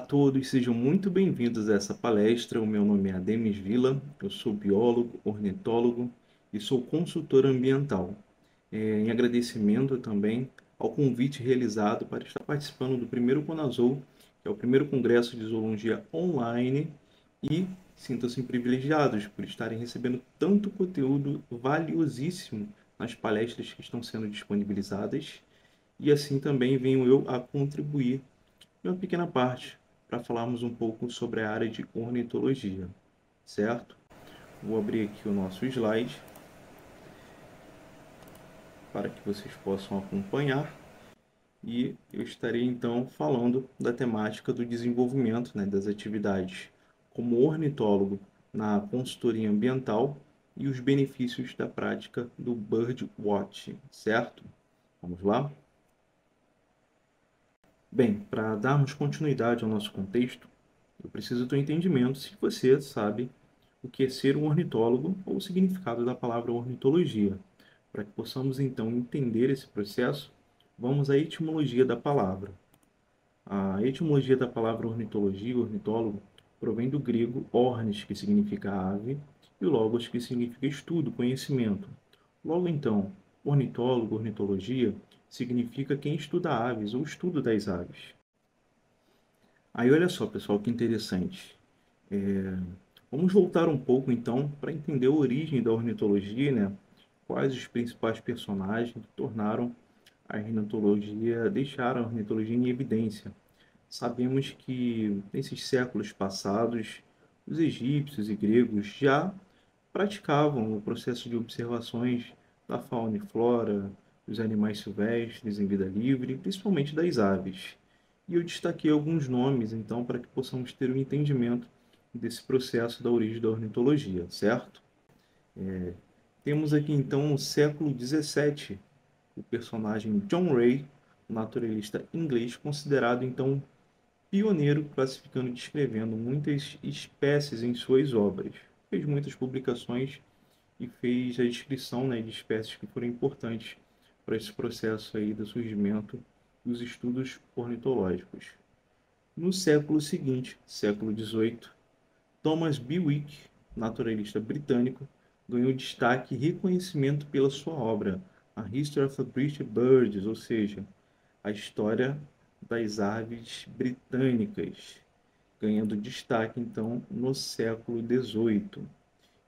todos, sejam muito bem-vindos a essa palestra. O meu nome é Ademis Vila, eu sou biólogo, ornitólogo e sou consultor ambiental. Em agradecimento também ao convite realizado para estar participando do primeiro Conazol, que é o primeiro congresso de zoologia online, e sintam-se privilegiados por estarem recebendo tanto conteúdo valiosíssimo nas palestras que estão sendo disponibilizadas, e assim também venho eu a contribuir uma pequena parte para falarmos um pouco sobre a área de ornitologia, certo? Vou abrir aqui o nosso slide para que vocês possam acompanhar e eu estarei então falando da temática do desenvolvimento, das atividades como ornitólogo na consultoria ambiental e os benefícios da prática do bird watching, certo? Vamos lá? Bem, para darmos continuidade ao nosso contexto, eu preciso do entendimento se você sabe o que é ser um ornitólogo ou o significado da palavra ornitologia. Para que possamos então entender esse processo, vamos à etimologia da palavra. A etimologia da palavra ornitologia, ornitólogo, provém do grego ornis, que significa ave, e logos, que significa estudo, conhecimento. Logo então, ornitólogo, ornitologia, significa quem estuda aves ou estudo das aves. Aí olha só, pessoal, que interessante. Vamos voltar um pouco então para entender a origem da ornitologia, Quais os principais personagens que tornaram a ornitologia, deixaram a ornitologia em evidência. Sabemos que nesses séculos passados, os egípcios e gregos já praticavam o processo de observações da fauna e flora, dos animais silvestres em vida livre, principalmente das aves. E eu destaquei alguns nomes, então, para que possamos ter um entendimento desse processo da origem da ornitologia, certo? Temos aqui, então, no século XVII, o personagem John Ray, um naturalista inglês, considerado, então, pioneiro, classificando e descrevendo muitas espécies em suas obras. Fez muitas publicações e fez a descrição, de espécies que foram importantes para esse processo aí do surgimento dos estudos ornitológicos. No século seguinte, século XVIII, Thomas Bewick, naturalista britânico, ganhou destaque e reconhecimento pela sua obra, A History of the British Birds, ou seja, a história das aves britânicas, ganhando destaque então no século XVIII.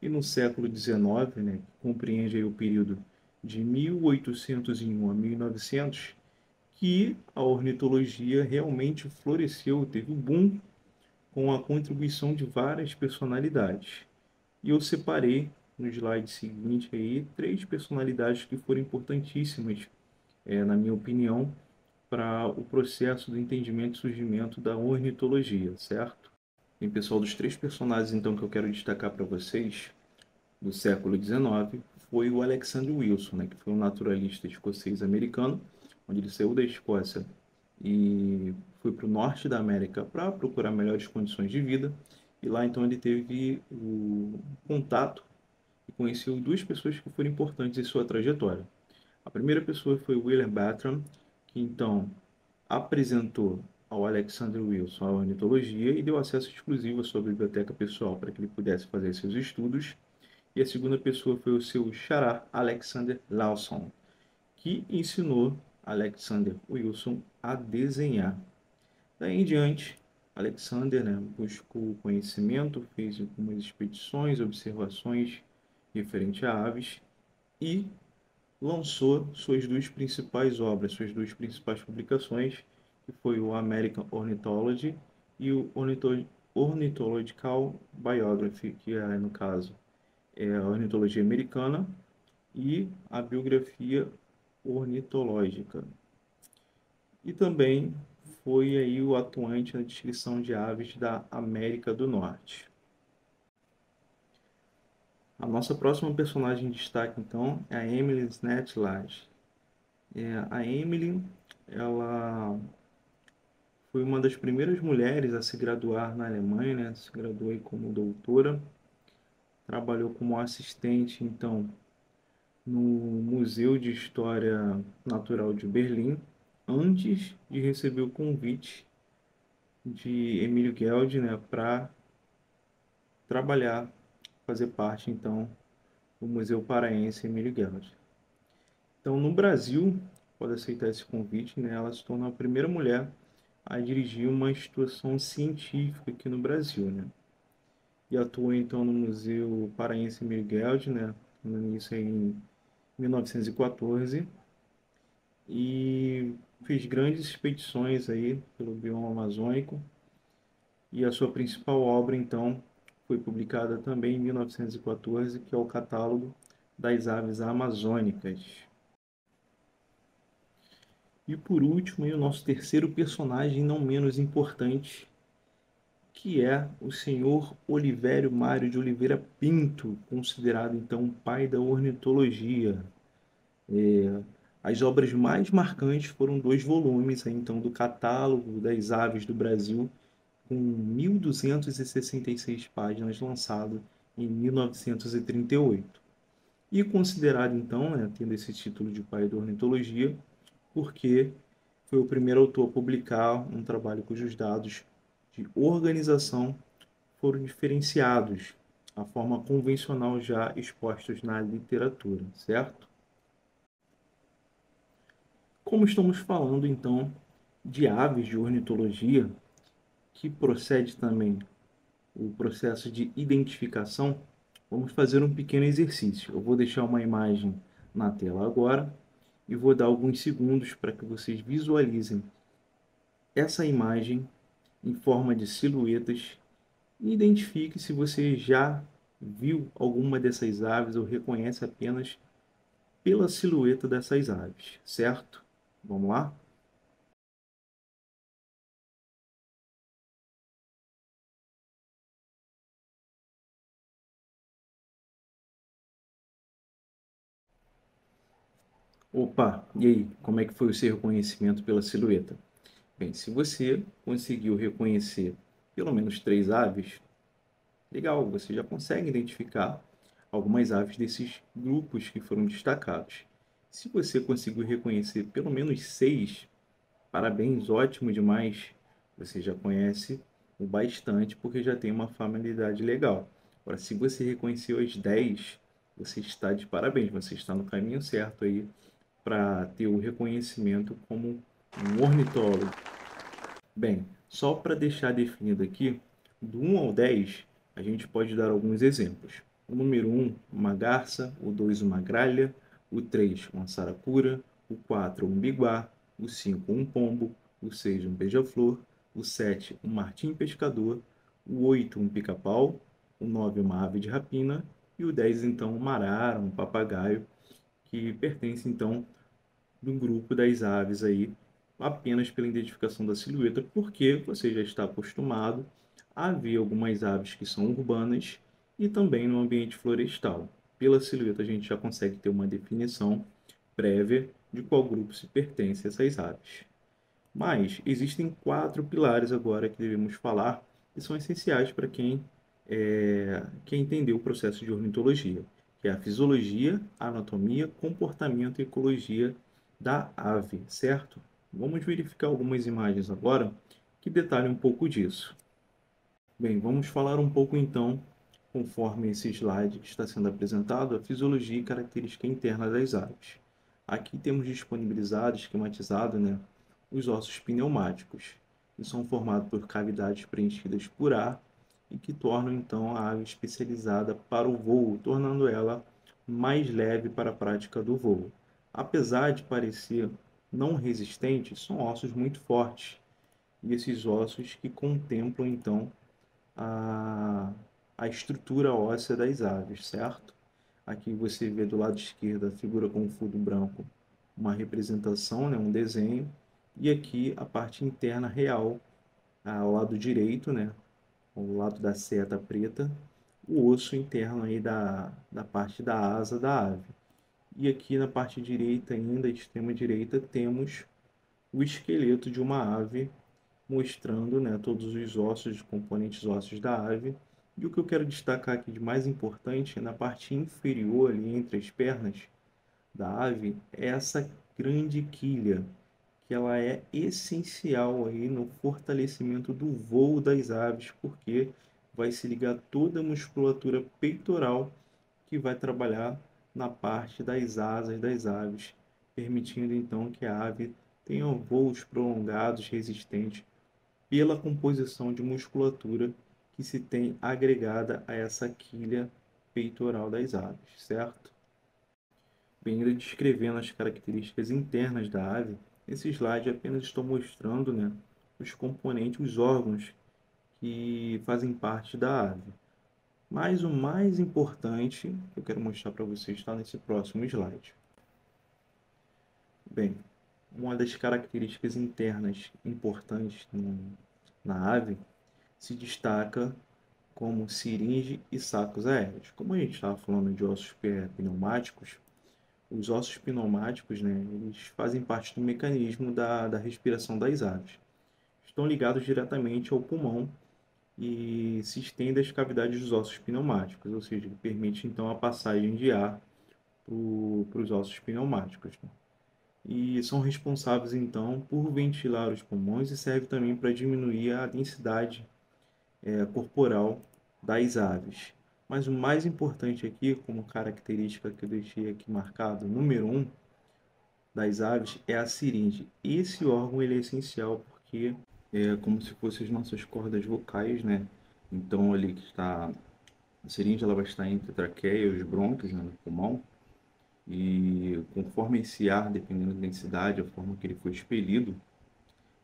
E no século XIX, que compreende aí o período de 1801 a 1900, que a ornitologia realmente floresceu, teve um boom com a contribuição de várias personalidades. E eu separei no slide seguinte aí três personalidades que foram importantíssimas, na minha opinião, para o processo do entendimento e surgimento da ornitologia, certo? E pessoal, dos três personagens então que eu quero destacar para vocês do século XIX foi o Alexander Wilson, que foi um naturalista escocês americano, onde ele saiu da Escócia e foi para o norte da América para procurar melhores condições de vida. E lá então ele teve o contato e conheceu duas pessoas que foram importantes em sua trajetória. A primeira pessoa foi William Bartram, que então apresentou ao Alexander Wilson a ornitologia e deu acesso exclusivo à sua biblioteca pessoal para que ele pudesse fazer seus estudos. E a segunda pessoa foi o seu xará, Alexander Lawson, que ensinou Alexander Wilson a desenhar. Daí em diante, Alexander, buscou conhecimento, fez algumas expedições, observações referente a aves e lançou suas duas principais obras, suas duas principais publicações, que foi o American Ornithology e o Ornithological Biography, que é, no caso, a ornitologia americana e a biografia ornitológica. E também foi aí o atuante na descrição de aves da América do Norte. A nossa próxima personagem em destaque, então, é a Emily Snethlage. A Emily, ela foi uma das primeiras mulheres a se graduar na Alemanha, se graduou aí como doutora, trabalhou como assistente, então, no Museu de História Natural de Berlim, antes de receber o convite de Emílio Gueldi, né, para trabalhar, fazer parte, então, do Museu Paraense Emílio Gueldi. Então, no Brasil, pode aceitar esse convite, né, ela se tornou a primeira mulher a dirigir uma instituição científica aqui no Brasil, né, e atuou, então, no Museu Paraense Emílio Gueldi, né, no início em 1914, e fez grandes expedições aí pelo bioma amazônico, e a sua principal obra, então, foi publicada também em 1914, que é o Catálogo das Aves Amazônicas. E por último, aí, o nosso terceiro personagem, não menos importante, que é o senhor Olivério Mário de Oliveira Pinto, considerado então o pai da ornitologia. As obras mais marcantes foram dois volumes, então, do Catálogo das Aves do Brasil, com 1.266 páginas, lançado em 1938. E considerado, então, né, tendo esse título de pai da ornitologia, porque foi o primeiro autor a publicar um trabalho cujos dados de organização foram diferenciados à forma convencional já expostos na literatura, certo? Como estamos falando, então, de aves de ornitologia, que procede também o processo de identificação, vamos fazer um pequeno exercício. Eu vou deixar uma imagem na tela agora e vou dar alguns segundos para que vocês visualizem essa imagem em forma de silhuetas e identifique se você já viu alguma dessas aves ou reconhece apenas pela silhueta dessas aves, certo? Vamos lá? Opa, e aí, como é que foi o seu reconhecimento pela silhueta? Bem, se você conseguiu reconhecer pelo menos três aves, legal, você já consegue identificar algumas aves desses grupos que foram destacados. Se você conseguiu reconhecer pelo menos seis, parabéns, ótimo demais. Você já conhece o bastante porque já tem uma familiaridade legal. Agora, se você reconheceu as 10, você está de parabéns, você está no caminho certo aí para ter o reconhecimento como um ornitólogo. Bem, só para deixar definido aqui, do 1 ao 10, a gente pode dar alguns exemplos. O número 1, uma garça, o 2, uma gralha, o 3, uma saracura, o 4, um biguá, o 5, um pombo, o 6, um beija-flor, o 7, um martim pescador, o 8, um pica-pau, o 9, uma ave de rapina e o 10, então, uma arara, um papagaio, que pertence, então, do grupo das aves aí, apenas pela identificação da silhueta, porque você já está acostumado a ver algumas aves que são urbanas e também no ambiente florestal. Pela silhueta a gente já consegue ter uma definição prévia de qual grupo se pertence a essas aves. Mas existem quatro pilares agora que devemos falar que são essenciais para quer entender o processo de ornitologia, que é a fisiologia, a anatomia, comportamento e ecologia da ave, certo? Vamos verificar algumas imagens agora que detalham um pouco disso. Bem, vamos falar um pouco então, conforme esse slide que está sendo apresentado, a fisiologia e característica interna das aves. Aqui temos disponibilizado, esquematizado, né, os ossos pneumáticos, que são formados por cavidades preenchidas por ar e que tornam então a ave especializada para o voo, tornando ela mais leve para a prática do voo. Apesar de parecer não resistente, são ossos muito fortes, e esses ossos que contemplam então a, a estrutura óssea das aves, certo? Aqui você vê do lado esquerdo a figura com fundo branco, uma representação, né, um desenho, e aqui a parte interna real, ao lado direito, né, ao lado da seta preta, o osso interno aí da parte da asa da ave. E aqui na parte direita, ainda, extrema direita, temos o esqueleto de uma ave mostrando, né, todos os ossos, os componentes ósseos da ave. E o que eu quero destacar aqui de mais importante, na parte inferior, ali entre as pernas da ave, é essa grande quilha, que ela é essencial aí no fortalecimento do voo das aves, porque vai se ligar toda a musculatura peitoral que vai trabalhar na parte das asas das aves, permitindo então que a ave tenha voos prolongados, resistentes, pela composição de musculatura que se tem agregada a essa quilha peitoral das aves, certo? Bem, ainda descrevendo as características internas da ave, esse slide apenas estou mostrando, né, os componentes, os órgãos que fazem parte da ave. Mas o mais importante que eu quero mostrar para vocês está nesse próximo slide. Bem, uma das características internas importantes na ave se destaca como siringe e sacos aéreos. Como a gente estava falando de ossos pneumáticos, os ossos pneumáticos, né, eles fazem parte do mecanismo da respiração das aves. Estão ligados diretamente ao pulmão e se estendem às cavidades dos ossos pneumáticos, ou seja, ele permite então a passagem de ar para os ossos pneumáticos, né? E são responsáveis então por ventilar os pulmões e serve também para diminuir a densidade corporal das aves. Mas o mais importante aqui, como característica que eu deixei aqui marcado, número um das aves, é a siringe. Esse órgão ele é essencial porque é como se fossem as nossas cordas vocais, né? Então ali que está a seringa, ela vai estar entre a traqueia e os brônquios, né, no pulmão. E conforme esse ar, dependendo da densidade, a forma que ele foi expelido,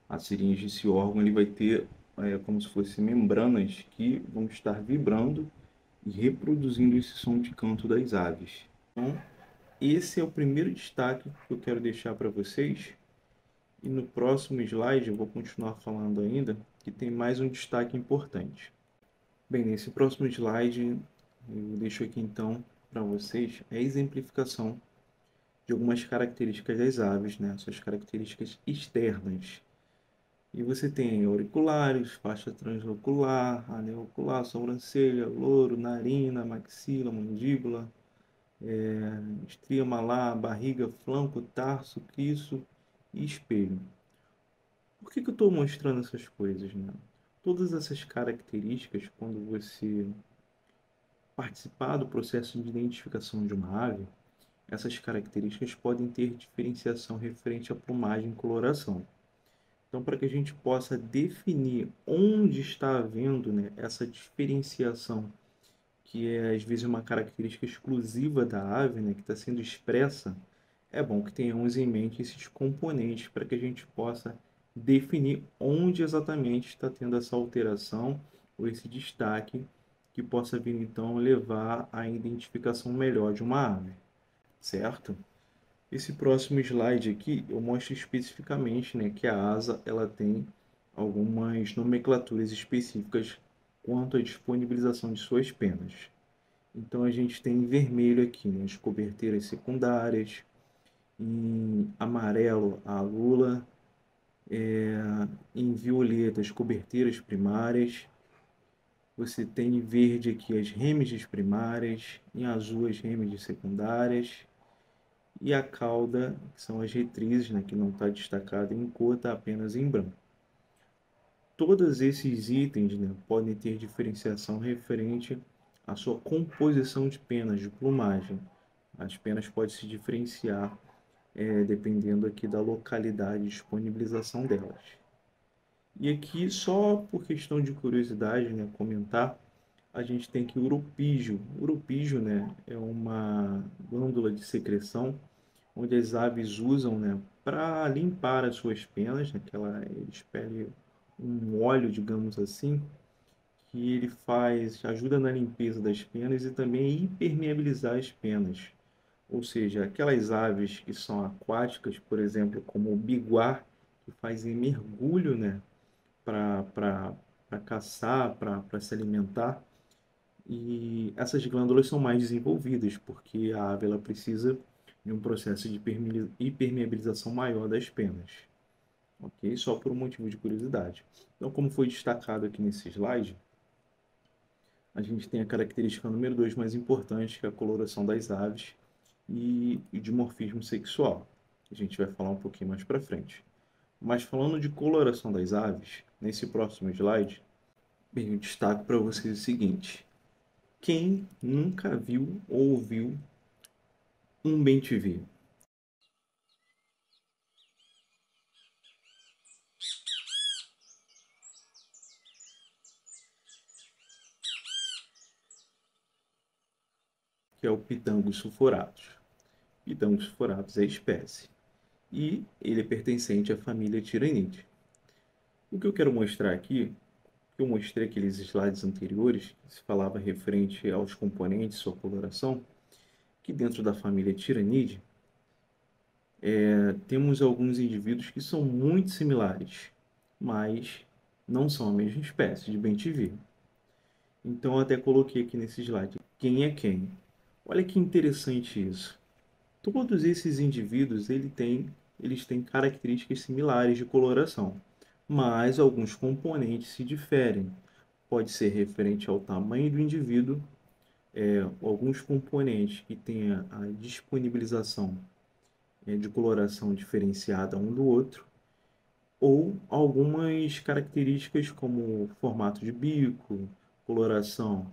a seringe, esse órgão, ele vai ter como se fossem membranas que vão estar vibrando e reproduzindo esse som de canto das aves. Então, esse é o primeiro destaque que eu quero deixar para vocês. E no próximo slide eu vou continuar falando ainda, que tem mais um destaque importante. Bem, nesse próximo slide eu deixo aqui então para vocês a exemplificação de algumas características das aves, né? Suas características externas. E você tem auriculares, faixa translocular, anel ocular, sobrancelha, louro, narina, maxila, mandíbula, estria malar, barriga, flanco, tarso, quiço e espelho. Por que eu estou mostrando essas coisas, né? Todas essas características, quando você participar do processo de identificação de uma ave, essas características podem ter diferenciação referente à plumagem e coloração. Então, para que a gente possa definir onde está havendo, né, essa diferenciação, que é às vezes uma característica exclusiva da ave, né, que está sendo expressa, é bom que tenhamos em mente esses componentes para que a gente possa definir onde exatamente está tendo essa alteração ou esse destaque que possa vir então levar à identificação melhor de uma ave, certo? Esse próximo slide aqui eu mostro especificamente, né, que a asa ela tem algumas nomenclaturas específicas quanto à disponibilização de suas penas. Então a gente tem em vermelho aqui, né, as coberteiras secundárias, em amarelo a lula, em violeta as coberteiras primárias, você tem em verde aqui as rêmiges primárias, em azul as rêmiges secundárias, e a cauda, que são as retrizes, né, que não está destacada em cor, está apenas em branco. Todos esses itens, né, podem ter diferenciação referente à sua composição de penas, de plumagem. As penas podem se diferenciar dependendo aqui da localidade de disponibilização delas. E aqui, só por questão de curiosidade, né, comentar, a gente tem que o urupígio. O urupígio, né, é uma glândula de secreção onde as aves usam, né, para limpar as suas penas, né, que ela expele um óleo, digamos assim, que ele ajuda na limpeza das penas e também impermeabilizar as penas. Ou seja, aquelas aves que são aquáticas, por exemplo, como o biguá, que fazem mergulho, né, para caçar, para se alimentar, e essas glândulas são mais desenvolvidas, porque a ave ela precisa de um processo de impermeabilização maior das penas. Ok? Só por um motivo de curiosidade. Então, como foi destacado aqui nesse slide, a gente tem a característica número 2 mais importante, que é a coloração das aves e o dimorfismo sexual. A gente vai falar um pouquinho mais para frente. Mas falando de coloração das aves, nesse próximo slide, bem, eu destaco para vocês o seguinte: quem nunca viu ou ouviu um bem-te-vi? Que é o pitangos sulfuratus. Pitangos sulfuratus é a espécie e ele é pertencente à família Tiranidae. O que eu quero mostrar aqui, que eu mostrei aqueles slides anteriores, que se falava referente aos componentes, sua coloração, que dentro da família Tiranidae temos alguns indivíduos que são muito similares, mas não são a mesma espécie de bem-te-vi. Então eu até coloquei aqui nesse slide quem é quem. Olha que interessante isso. Todos esses indivíduos eles têm características similares de coloração, mas alguns componentes se diferem. Pode ser referente ao tamanho do indivíduo, alguns componentes que têm a disponibilização de coloração diferenciada um do outro, ou algumas características como formato de bico, coloração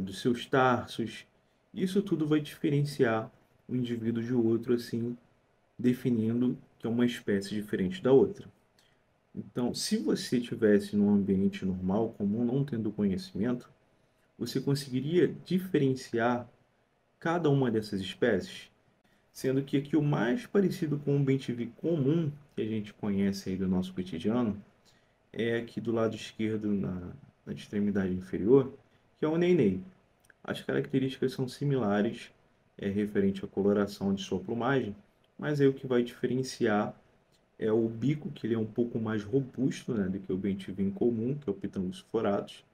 dos seus tarsos. Isso tudo vai diferenciar um indivíduo de outro, assim, definindo que é uma espécie diferente da outra. Então, se você estivesse num ambiente normal, comum, não tendo conhecimento, você conseguiria diferenciar cada uma dessas espécies, sendo que aqui o mais parecido com um bem-te-vi comum que a gente conhece aí do nosso cotidiano é aqui do lado esquerdo, na extremidade inferior, que é o neném. As características são similares, referente à coloração de sua plumagem, mas aí o que vai diferenciar é o bico, que ele é um pouco mais robusto, né, do que o bem-te-vi comum, que é o pitangos forados,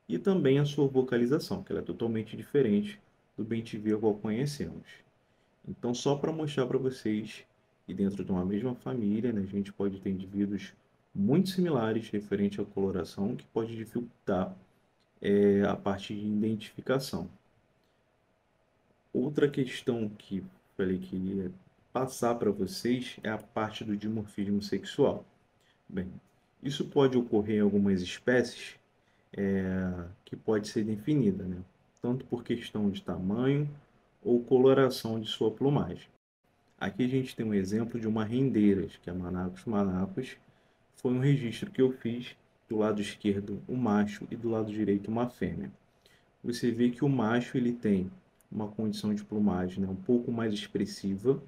e também a sua vocalização, que ela é totalmente diferente do bem-te-vi ao qual conhecemos. Então, só para mostrar para vocês que dentro de uma mesma família, né, a gente pode ter indivíduos muito similares referente à coloração, que pode dificultar a parte de identificação. Outra questão que falei que ia passar para vocês é a parte do dimorfismo sexual. Bem, isso pode ocorrer em algumas espécies que pode ser definida, né? Tanto por questão de tamanho ou coloração de sua plumagem. Aqui a gente tem um exemplo de uma rendeira, que é a Manacus manacus. Foi um registro que eu fiz do lado esquerdo um macho e do lado direito uma fêmea. Você vê que o macho ele tem uma condição de plumagem, né, um pouco mais expressiva,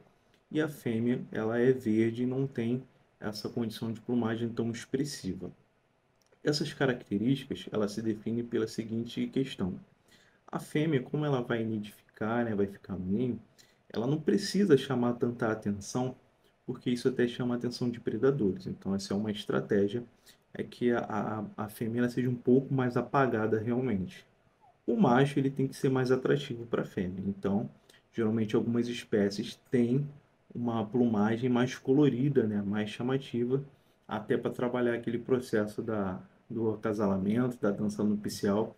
e a fêmea ela é verde e não tem essa condição de plumagem tão expressiva. Essas características ela se definem pela seguinte questão: a fêmea, como ela vai nidificar, né, vai ficar no ninho, ela não precisa chamar tanta atenção, porque isso até chama a atenção de predadores. Então essa é uma estratégia, é que a fêmea ela seja um pouco mais apagada realmente. O macho ele tem que ser mais atrativo para a fêmea. Então, geralmente algumas espécies têm uma plumagem mais colorida, né, mais chamativa, até para trabalhar aquele processo do acasalamento, da dança nupcial,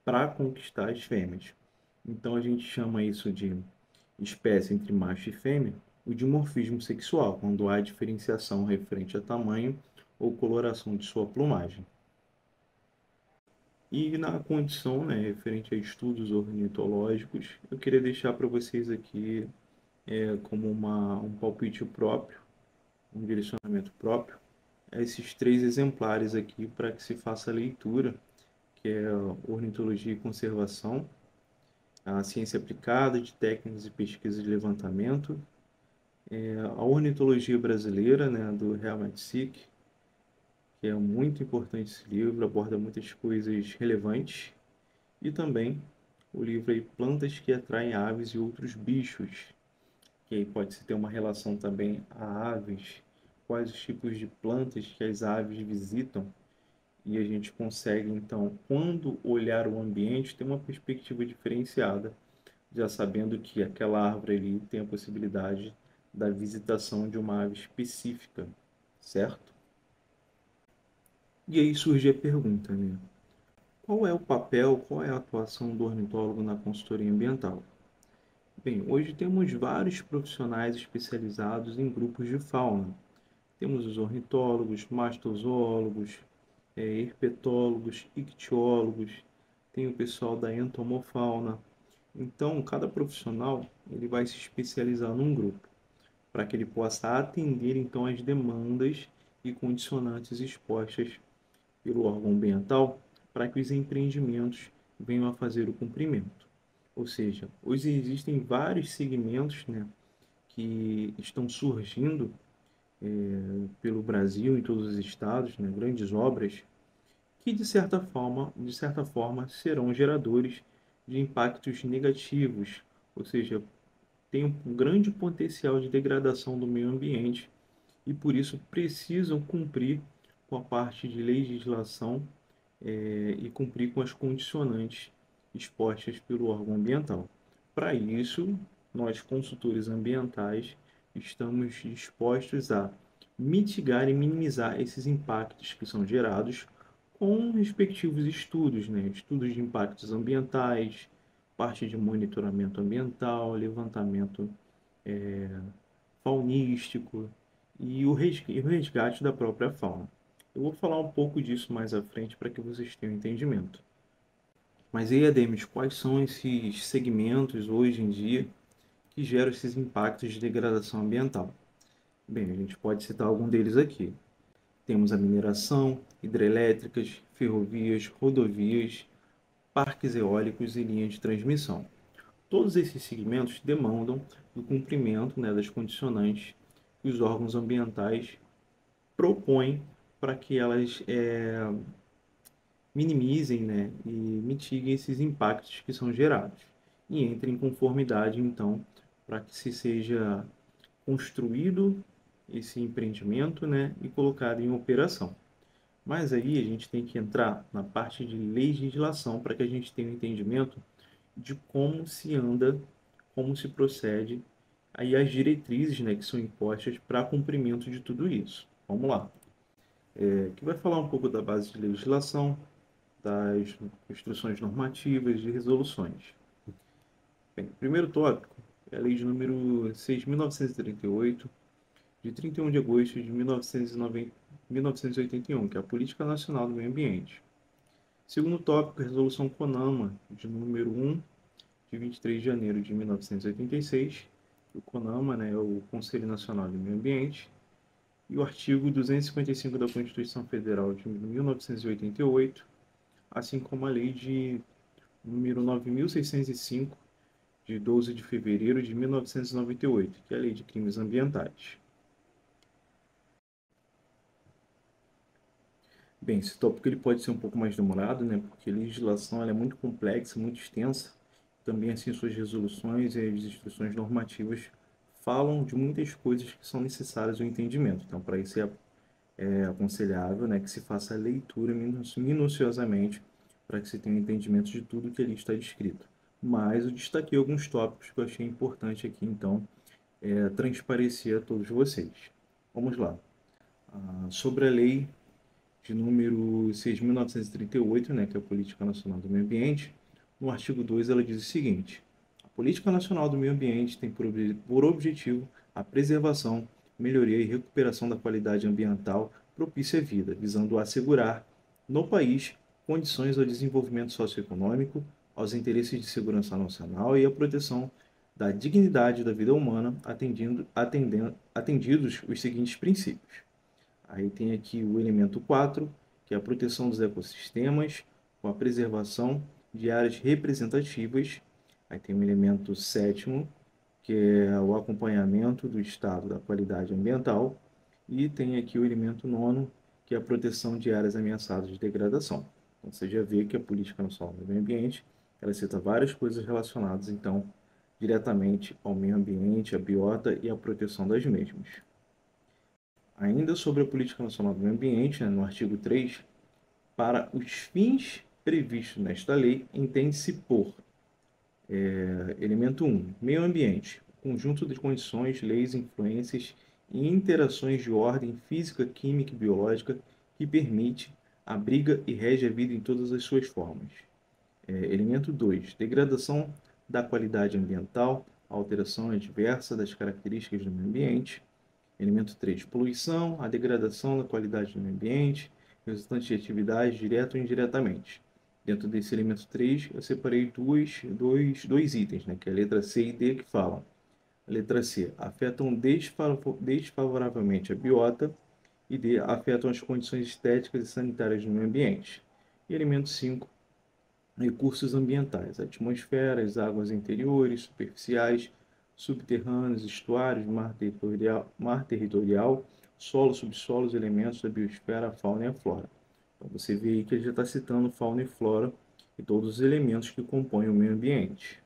para conquistar as fêmeas. Então a gente chama isso de espécie entre macho e fêmea, o dimorfismo sexual, quando há diferenciação referente a tamanho ou coloração de sua plumagem. E na condição, né, referente a estudos ornitológicos, eu queria deixar para vocês aqui como um palpite próprio, um direcionamento próprio, esses três exemplares aqui para que se faça a leitura, que é a Ornitologia e Conservação, a Ciência Aplicada de Técnicas e Pesquisas de Levantamento, a Ornitologia Brasileira, né, do Helmut Sick, que é muito importante esse livro, aborda muitas coisas relevantes, e também o livro aí, Plantas que Atraem Aves e Outros Bichos, que aí pode-se ter uma relação também a aves, quais os tipos de plantas que as aves visitam, e a gente consegue, então, quando olhar o ambiente, ter uma perspectiva diferenciada, já sabendo que aquela árvore ali tem a possibilidade da visitação de uma ave específica, certo? E aí surge a pergunta, né? Qual é o papel, qual é a atuação do ornitólogo na consultoria ambiental? Bem, hoje temos vários profissionais especializados em grupos de fauna, Temos os ornitólogos, mastozoólogos, herpetólogos, ictiólogos, tem o pessoal da entomofauna. Então, cada profissional ele vai se especializar num grupo, para que ele possa atender então as demandas e condicionantes expostas pelo órgão ambiental para que os empreendimentos venham a fazer o cumprimento. Ou seja, hoje existem vários segmentos, né, que estão surgindo pelo Brasil, em todos os estados, né, grandes obras, que de certa forma serão geradores de impactos negativos, ou seja, tem um grande potencial de degradação do meio ambiente e por isso precisam cumprir com a parte de legislação e cumprir com as condicionantes expostas pelo órgão ambiental. Para isso, nós, consultores ambientais, estamos dispostos a mitigar e minimizar esses impactos que são gerados com respectivos estudos, né? Estudos de impactos ambientais, parte de monitoramento ambiental, levantamento faunístico e o resgate da própria fauna. Eu vou falar um pouco disso mais à frente para que vocês tenham entendimento. Mas aí, Ademis, quais são esses segmentos hoje em dia que geram esses impactos de degradação ambiental? Bem, a gente pode citar algum deles aqui. Temos a mineração, hidrelétricas, ferrovias, rodovias, parques eólicos e linhas de transmissão. Todos esses segmentos demandam o cumprimento, né, das condicionantes que os órgãos ambientais propõem para que elas minimizem, né, e mitiguem esses impactos que são gerados e entrem em conformidade, então, para que se seja construído esse empreendimento, né, e colocado em operação. Mas aí a gente tem que entrar na parte de legislação para que a gente tenha um entendimento de como se anda, como se procede, aí as diretrizes, né, que são impostas para cumprimento de tudo isso. Vamos lá. Que vai falar um pouco da base de legislação, das instruções normativas e resoluções. Bem, primeiro tópico é a lei de número 6.938, de 31 de agosto de 1981, que é a Política Nacional do Meio Ambiente. Segundo tópico, a resolução CONAMA, de número 1, de 23 de janeiro de 1986. O CONAMA, né, é o Conselho Nacional do Meio Ambiente. E o artigo 255 da Constituição Federal de 1988, assim como a lei de número 9.605, de 12 de fevereiro de 1998, que é a Lei de Crimes Ambientais. Bem, esse tópico ele pode ser um pouco mais demorado, né, porque a legislação ela é muito complexa, muito extensa. Também, assim, suas resoluções e as instruções normativas falam de muitas coisas que são necessárias ao entendimento. Então, para isso é aconselhável, né, que se faça a leitura minuciosamente para que se tenha um entendimento de tudo que ali está descrito. Mas eu destaquei alguns tópicos que eu achei importante aqui, então, transparecer a todos vocês. Vamos lá. Sobre a lei de número 6.938, né, que é a Política Nacional do Meio Ambiente, no artigo 2 ela diz o seguinte: a Política Nacional do Meio Ambiente tem por objetivo a preservação, melhoria e recuperação da qualidade ambiental propícia à vida, visando assegurar no país condições ao desenvolvimento socioeconômico, aos interesses de segurança nacional e à proteção da dignidade da vida humana, atendidos os seguintes princípios. Aí tem aqui o elemento 4, que é a proteção dos ecossistemas, com a preservação de áreas representativas. Aí tem o elemento 7º, que é o acompanhamento do estado da qualidade ambiental. E tem aqui o elemento 9º, que é a proteção de áreas ameaçadas de degradação. Então, você já vê que a Política Nacional do Meio Ambiente, ela cita várias coisas relacionadas, então, diretamente ao meio ambiente, à biota e à proteção das mesmas. Ainda sobre a Política Nacional do Meio Ambiente, né, no artigo 3, para os fins previstos nesta lei, entende-se por elemento 1, meio ambiente, conjunto de condições, leis, influências e interações de ordem física, química e biológica que permite, abriga e rege a vida em todas as suas formas. Elemento 2, degradação da qualidade ambiental, alteração adversa das características do meio ambiente. Elemento 3, poluição, a degradação da qualidade do meio ambiente, resultante de atividades direta ou indiretamente. Dentro desse elemento 3, eu separei dois itens, né, que é a letra C e D, que falam. A letra C, afetam desfavoravelmente a biota, e D, afetam as condições estéticas e sanitárias do meio ambiente. E elemento 5, recursos ambientais, atmosferas, águas interiores, superficiais, subterrâneos, estuários, mar territorial, solo, subsolos, elementos da biosfera, a fauna e a flora. Então você vê aí que ele já está citando fauna e flora e todos os elementos que compõem o meio ambiente.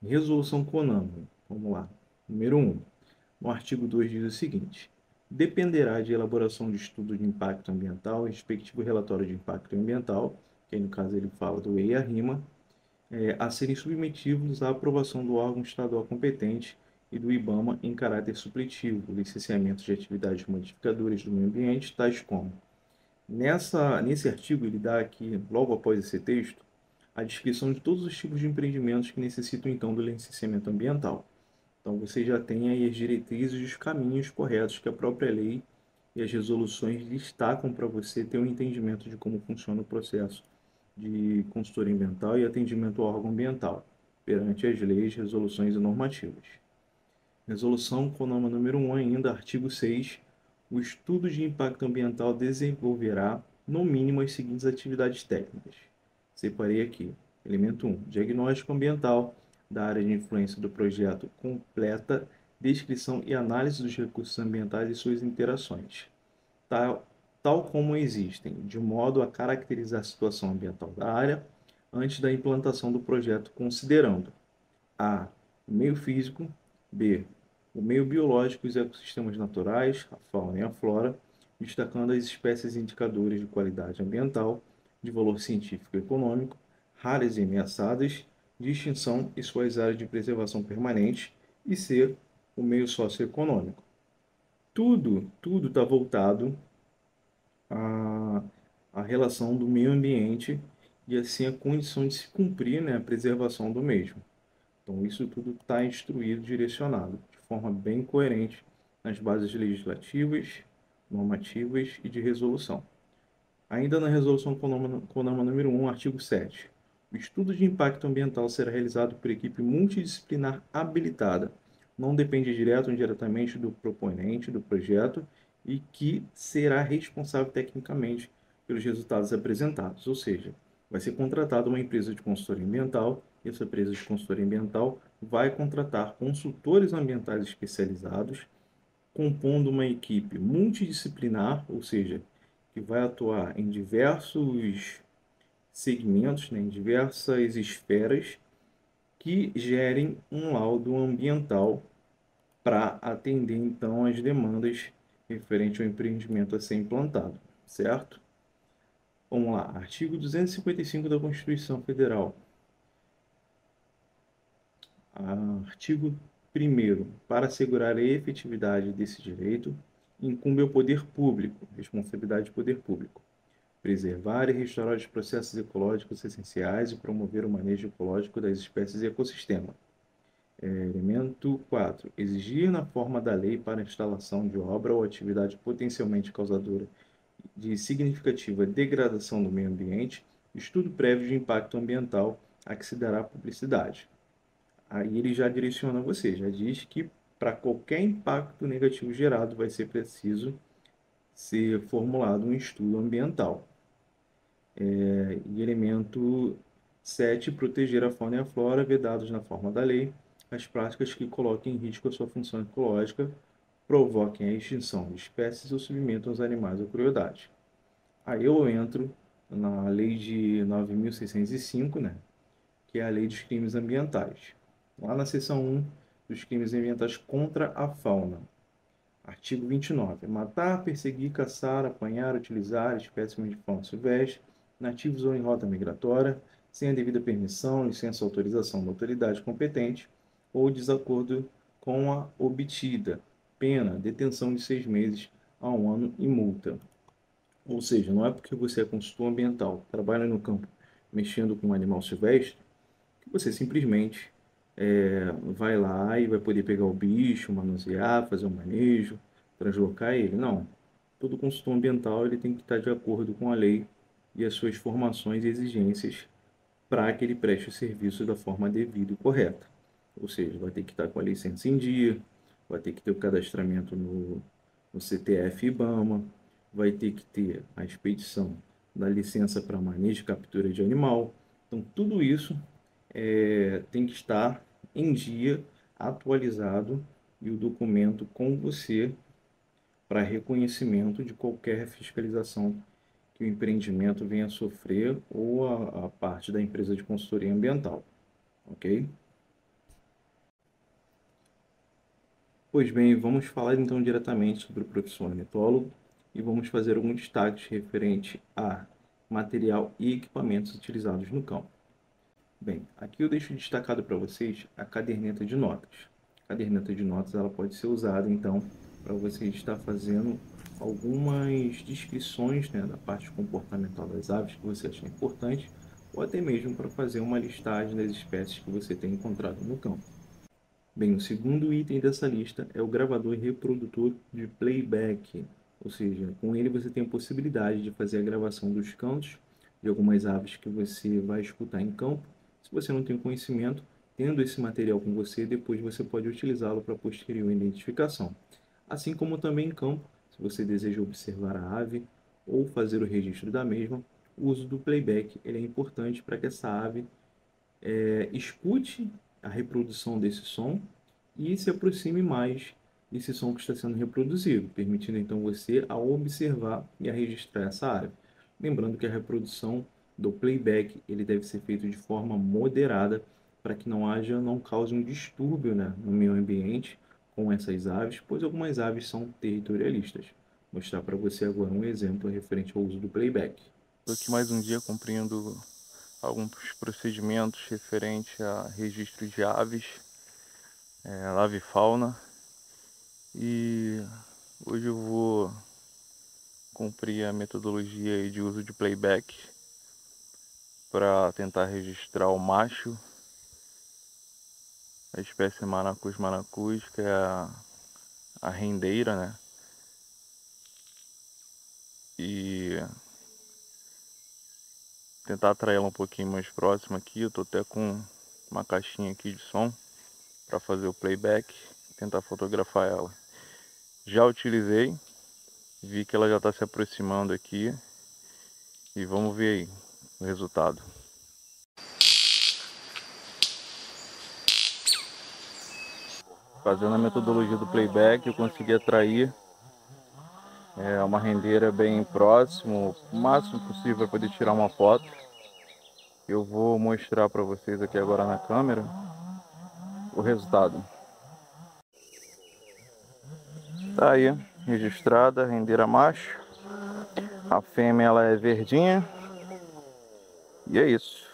Resolução CONAMA. Vamos lá. Número 1. No artigo 2 diz o seguinte: dependerá de elaboração de estudo de impacto ambiental e respectivo relatório de impacto ambiental, que aí no caso ele fala do EIA-RIMA, a serem submetidos à aprovação do órgão estadual competente e do IBAMA em caráter supletivo, licenciamento de atividades modificadoras do meio ambiente, tais como. Nesse artigo, ele dá aqui, logo após esse texto, a descrição de todos os tipos de empreendimentos que necessitam, então, do licenciamento ambiental. Então, você já tem aí as diretrizes e os caminhos corretos que a própria lei e as resoluções destacam para você ter um entendimento de como funciona o processo de consultoria ambiental e atendimento ao órgão ambiental, perante as leis, resoluções e normativas. Resolução CONAMA número 1 ainda, artigo 6, o estudo de impacto ambiental desenvolverá, no mínimo, as seguintes atividades técnicas. Separei aqui. Elemento 1, diagnóstico ambiental da área de influência do projeto completa, descrição e análise dos recursos ambientais e suas interações, tal como existem, de modo a caracterizar a situação ambiental da área antes da implantação do projeto, considerando a. O meio físico, B. O meio biológico e os ecossistemas naturais, a fauna e a flora, destacando as espécies indicadores de qualidade ambiental, de valor científico e econômico, raras e ameaçadas, de extinção e suas áreas de preservação permanente, e C. O meio socioeconômico. Tudo está voltado à, à relação do meio ambiente e assim a condição de se cumprir, né, a preservação do mesmo. Então, isso tudo está instruído, direcionado, de forma bem coerente nas bases legislativas, normativas e de resolução. Ainda na Resolução CONAMA número 1, artigo 7. O estudo de impacto ambiental será realizado por equipe multidisciplinar habilitada. Não depende direto ou indiretamente do proponente do projeto e que será responsável tecnicamente pelos resultados apresentados. Ou seja, vai ser contratada uma empresa de consultoria ambiental e essa empresa de consultoria ambiental vai contratar consultores ambientais especializados, compondo uma equipe multidisciplinar, ou seja, que vai atuar em diversos segmentos, né, em diversas esferas, que gerem um laudo ambiental para atender, então, as demandas referentes ao empreendimento a ser implantado, certo? Vamos lá, artigo 255 da Constituição Federal. Artigo 1º. Para assegurar a efetividade desse direito, incumbe ao poder público, responsabilidade do poder público, preservar e restaurar os processos ecológicos essenciais e promover o manejo ecológico das espécies e ecossistema. Elemento 4. Exigir na forma da lei para a instalação de obra ou atividade potencialmente causadora de significativa degradação do meio ambiente, estudo prévio de impacto ambiental a que se dará publicidade. Aí ele já direciona você, já diz que para qualquer impacto negativo gerado vai ser preciso ser formulado um estudo ambiental. E elemento 7, proteger a fauna e a flora, vedados na forma da lei, as práticas que coloquem em risco a sua função ecológica, provoquem a extinção de espécies ou submetam os animais à crueldade. Aí eu entro na lei de 9.605, né, que é a lei dos crimes ambientais. Lá na seção 1 dos crimes ambientais contra a fauna. Artigo 29. Matar, perseguir, caçar, apanhar, utilizar espécimes de fauna silvestre, nativos ou em rota migratória, sem a devida permissão, licença ou autorização da autoridade competente, ou desacordo com a obtida. Pena, detenção de 6 meses a 1 ano e multa. Ou seja, não é porque você é consultor ambiental, trabalha no campo mexendo com um animal silvestre, que você simplesmente vai lá e vai poder pegar o bicho, manusear, fazer um manejo, translocar ele. Não. Todo consultor ambiental ele tem que estar de acordo com a lei e as suas formações e exigências para que ele preste o serviço da forma devida e correta. Ou seja, vai ter que estar com a licença em dia, vai ter que ter o cadastramento no CTF IBAMA, vai ter que ter a expedição da licença para manejo e captura de animal. Então, tudo isso tem que estar em dia, atualizado e o documento com você para reconhecimento de qualquer fiscalização que o empreendimento venha a sofrer ou a parte da empresa de consultoria ambiental, ok? Pois bem, vamos falar então diretamente sobre o professor ornitólogo e vamos fazer alguns destaques referente a material e equipamentos utilizados no campo. Bem, aqui eu deixo destacado para vocês a caderneta de notas. A caderneta de notas ela pode ser usada então para você estar fazendo algumas descrições, né, da parte comportamental das aves que você achar importante, ou até mesmo para fazer uma listagem das espécies que você tem encontrado no campo. Bem, o segundo item dessa lista é o gravador e reprodutor de playback, ou seja, com ele você tem a possibilidade de fazer a gravação dos cantos de algumas aves que você vai escutar em campo. Se você não tem conhecimento, tendo esse material com você, depois você pode utilizá-lo para posterior identificação. Assim como também em campo, se você deseja observar a ave ou fazer o registro da mesma, o uso do playback ele é importante para que essa ave escute a reprodução desse som e se aproxime mais desse som que está sendo reproduzido, permitindo então você a observar e a registrar essa área. Lembrando que a reprodução do playback ele deve ser feito de forma moderada para que não cause um distúrbio, né, no meio ambiente com essas aves, pois algumas aves são territorialistas. Vou mostrar para você agora um exemplo referente ao uso do playback. Estou aqui mais um dia cumprindo alguns procedimentos referentes a registro de aves, avifauna, e hoje eu vou cumprir a metodologia de uso de playback para tentar registrar o macho, a espécie Manacus manacus, que é a rendeira, né? E tentar atraí-la um pouquinho mais próximo aqui. Eu tô até com uma caixinha aqui de som para fazer o playback, tentar fotografar ela. Já utilizei, vi que ela já está se aproximando aqui e vamos ver aí o resultado. Fazendo a metodologia do playback, eu consegui atrair uma rendeira bem próximo, o máximo possível para poder tirar uma foto. Eu vou mostrar para vocês aqui agora na câmera o resultado. Tá aí, registrada, rendeira macho. A fêmea ela é verdinha. E é isso.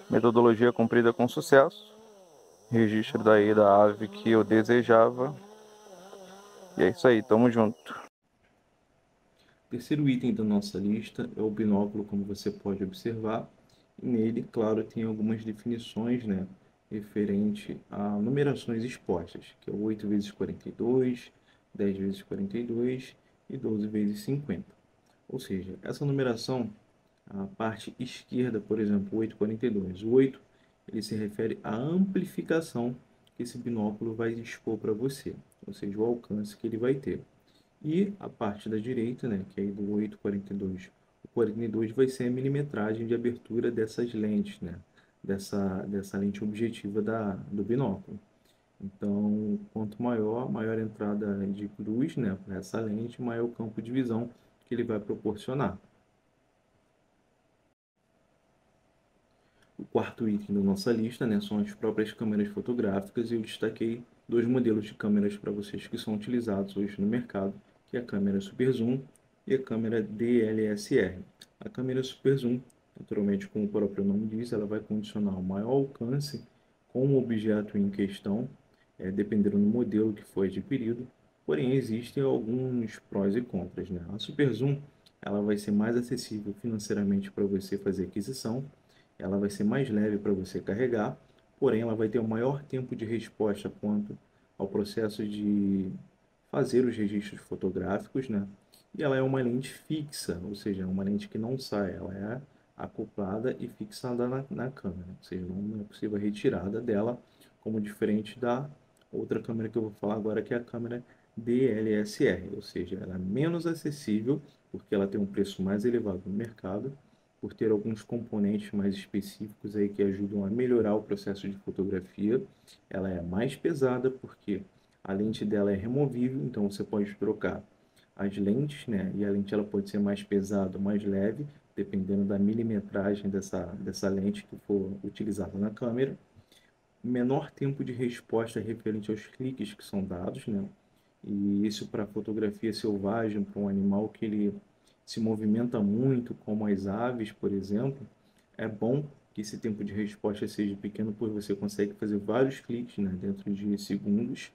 Metodologia cumprida com sucesso. Registro daí da ave que eu desejava. E é isso aí, tamo junto. O terceiro item da nossa lista é o binóculo, como você pode observar. E nele, claro, tem algumas definições, né, referente a numerações expostas, que é o 8 vezes 42, 10 vezes 42 e 12 vezes 50. Ou seja, essa numeração, a parte esquerda, por exemplo, 8,42. O 8 ele se refere à amplificação que esse binóculo vai expor para você, ou seja, o alcance que ele vai ter. E a parte da direita, né, que é do 8,42, o 42 vai ser a milimetragem de abertura dessas lentes, né, dessa lente objetiva do binóculo. Então, quanto maior a entrada de luz, né, para essa lente, maior o campo de visão que ele vai proporcionar. O quarto item da nossa lista, né, são as próprias câmeras fotográficas, e eu destaquei dois modelos de câmeras para vocês que são utilizados hoje no mercado, que é a câmera Super Zoom e a câmera DLSR. A câmera Super Zoom, naturalmente, como o próprio nome diz, ela vai condicionar o maior alcance com o objeto em questão, dependendo do modelo que foi adquirido. Porém, existem alguns prós e contras, né? A Super Zoom ela vai ser mais acessível financeiramente para você fazer aquisição, ela vai ser mais leve para você carregar, porém ela vai ter um maior tempo de resposta quanto ao processo de fazer os registros fotográficos, né? E ela é uma lente fixa, ou seja, é uma lente que não sai, ela é acoplada e fixada na câmera, ou seja, não é possível a retirada dela, como diferente da outra câmera que eu vou falar agora, que é a câmera DLSR, ou seja, ela é menos acessível porque ela tem um preço mais elevado no mercado, por ter alguns componentes mais específicos aí que ajudam a melhorar o processo de fotografia. Ela é mais pesada porque a lente dela é removível, então você pode trocar as lentes, né? E a lente ela pode ser mais pesada ou mais leve, dependendo da milimetragem dessa lente que for utilizada na câmera. Menor tempo de resposta referente aos cliques que são dados, né? E isso para fotografia selvagem, para um animal que ele se movimenta muito, como as aves, por exemplo, é bom que esse tempo de resposta seja pequeno, pois você consegue fazer vários cliques, né, dentro de segundos.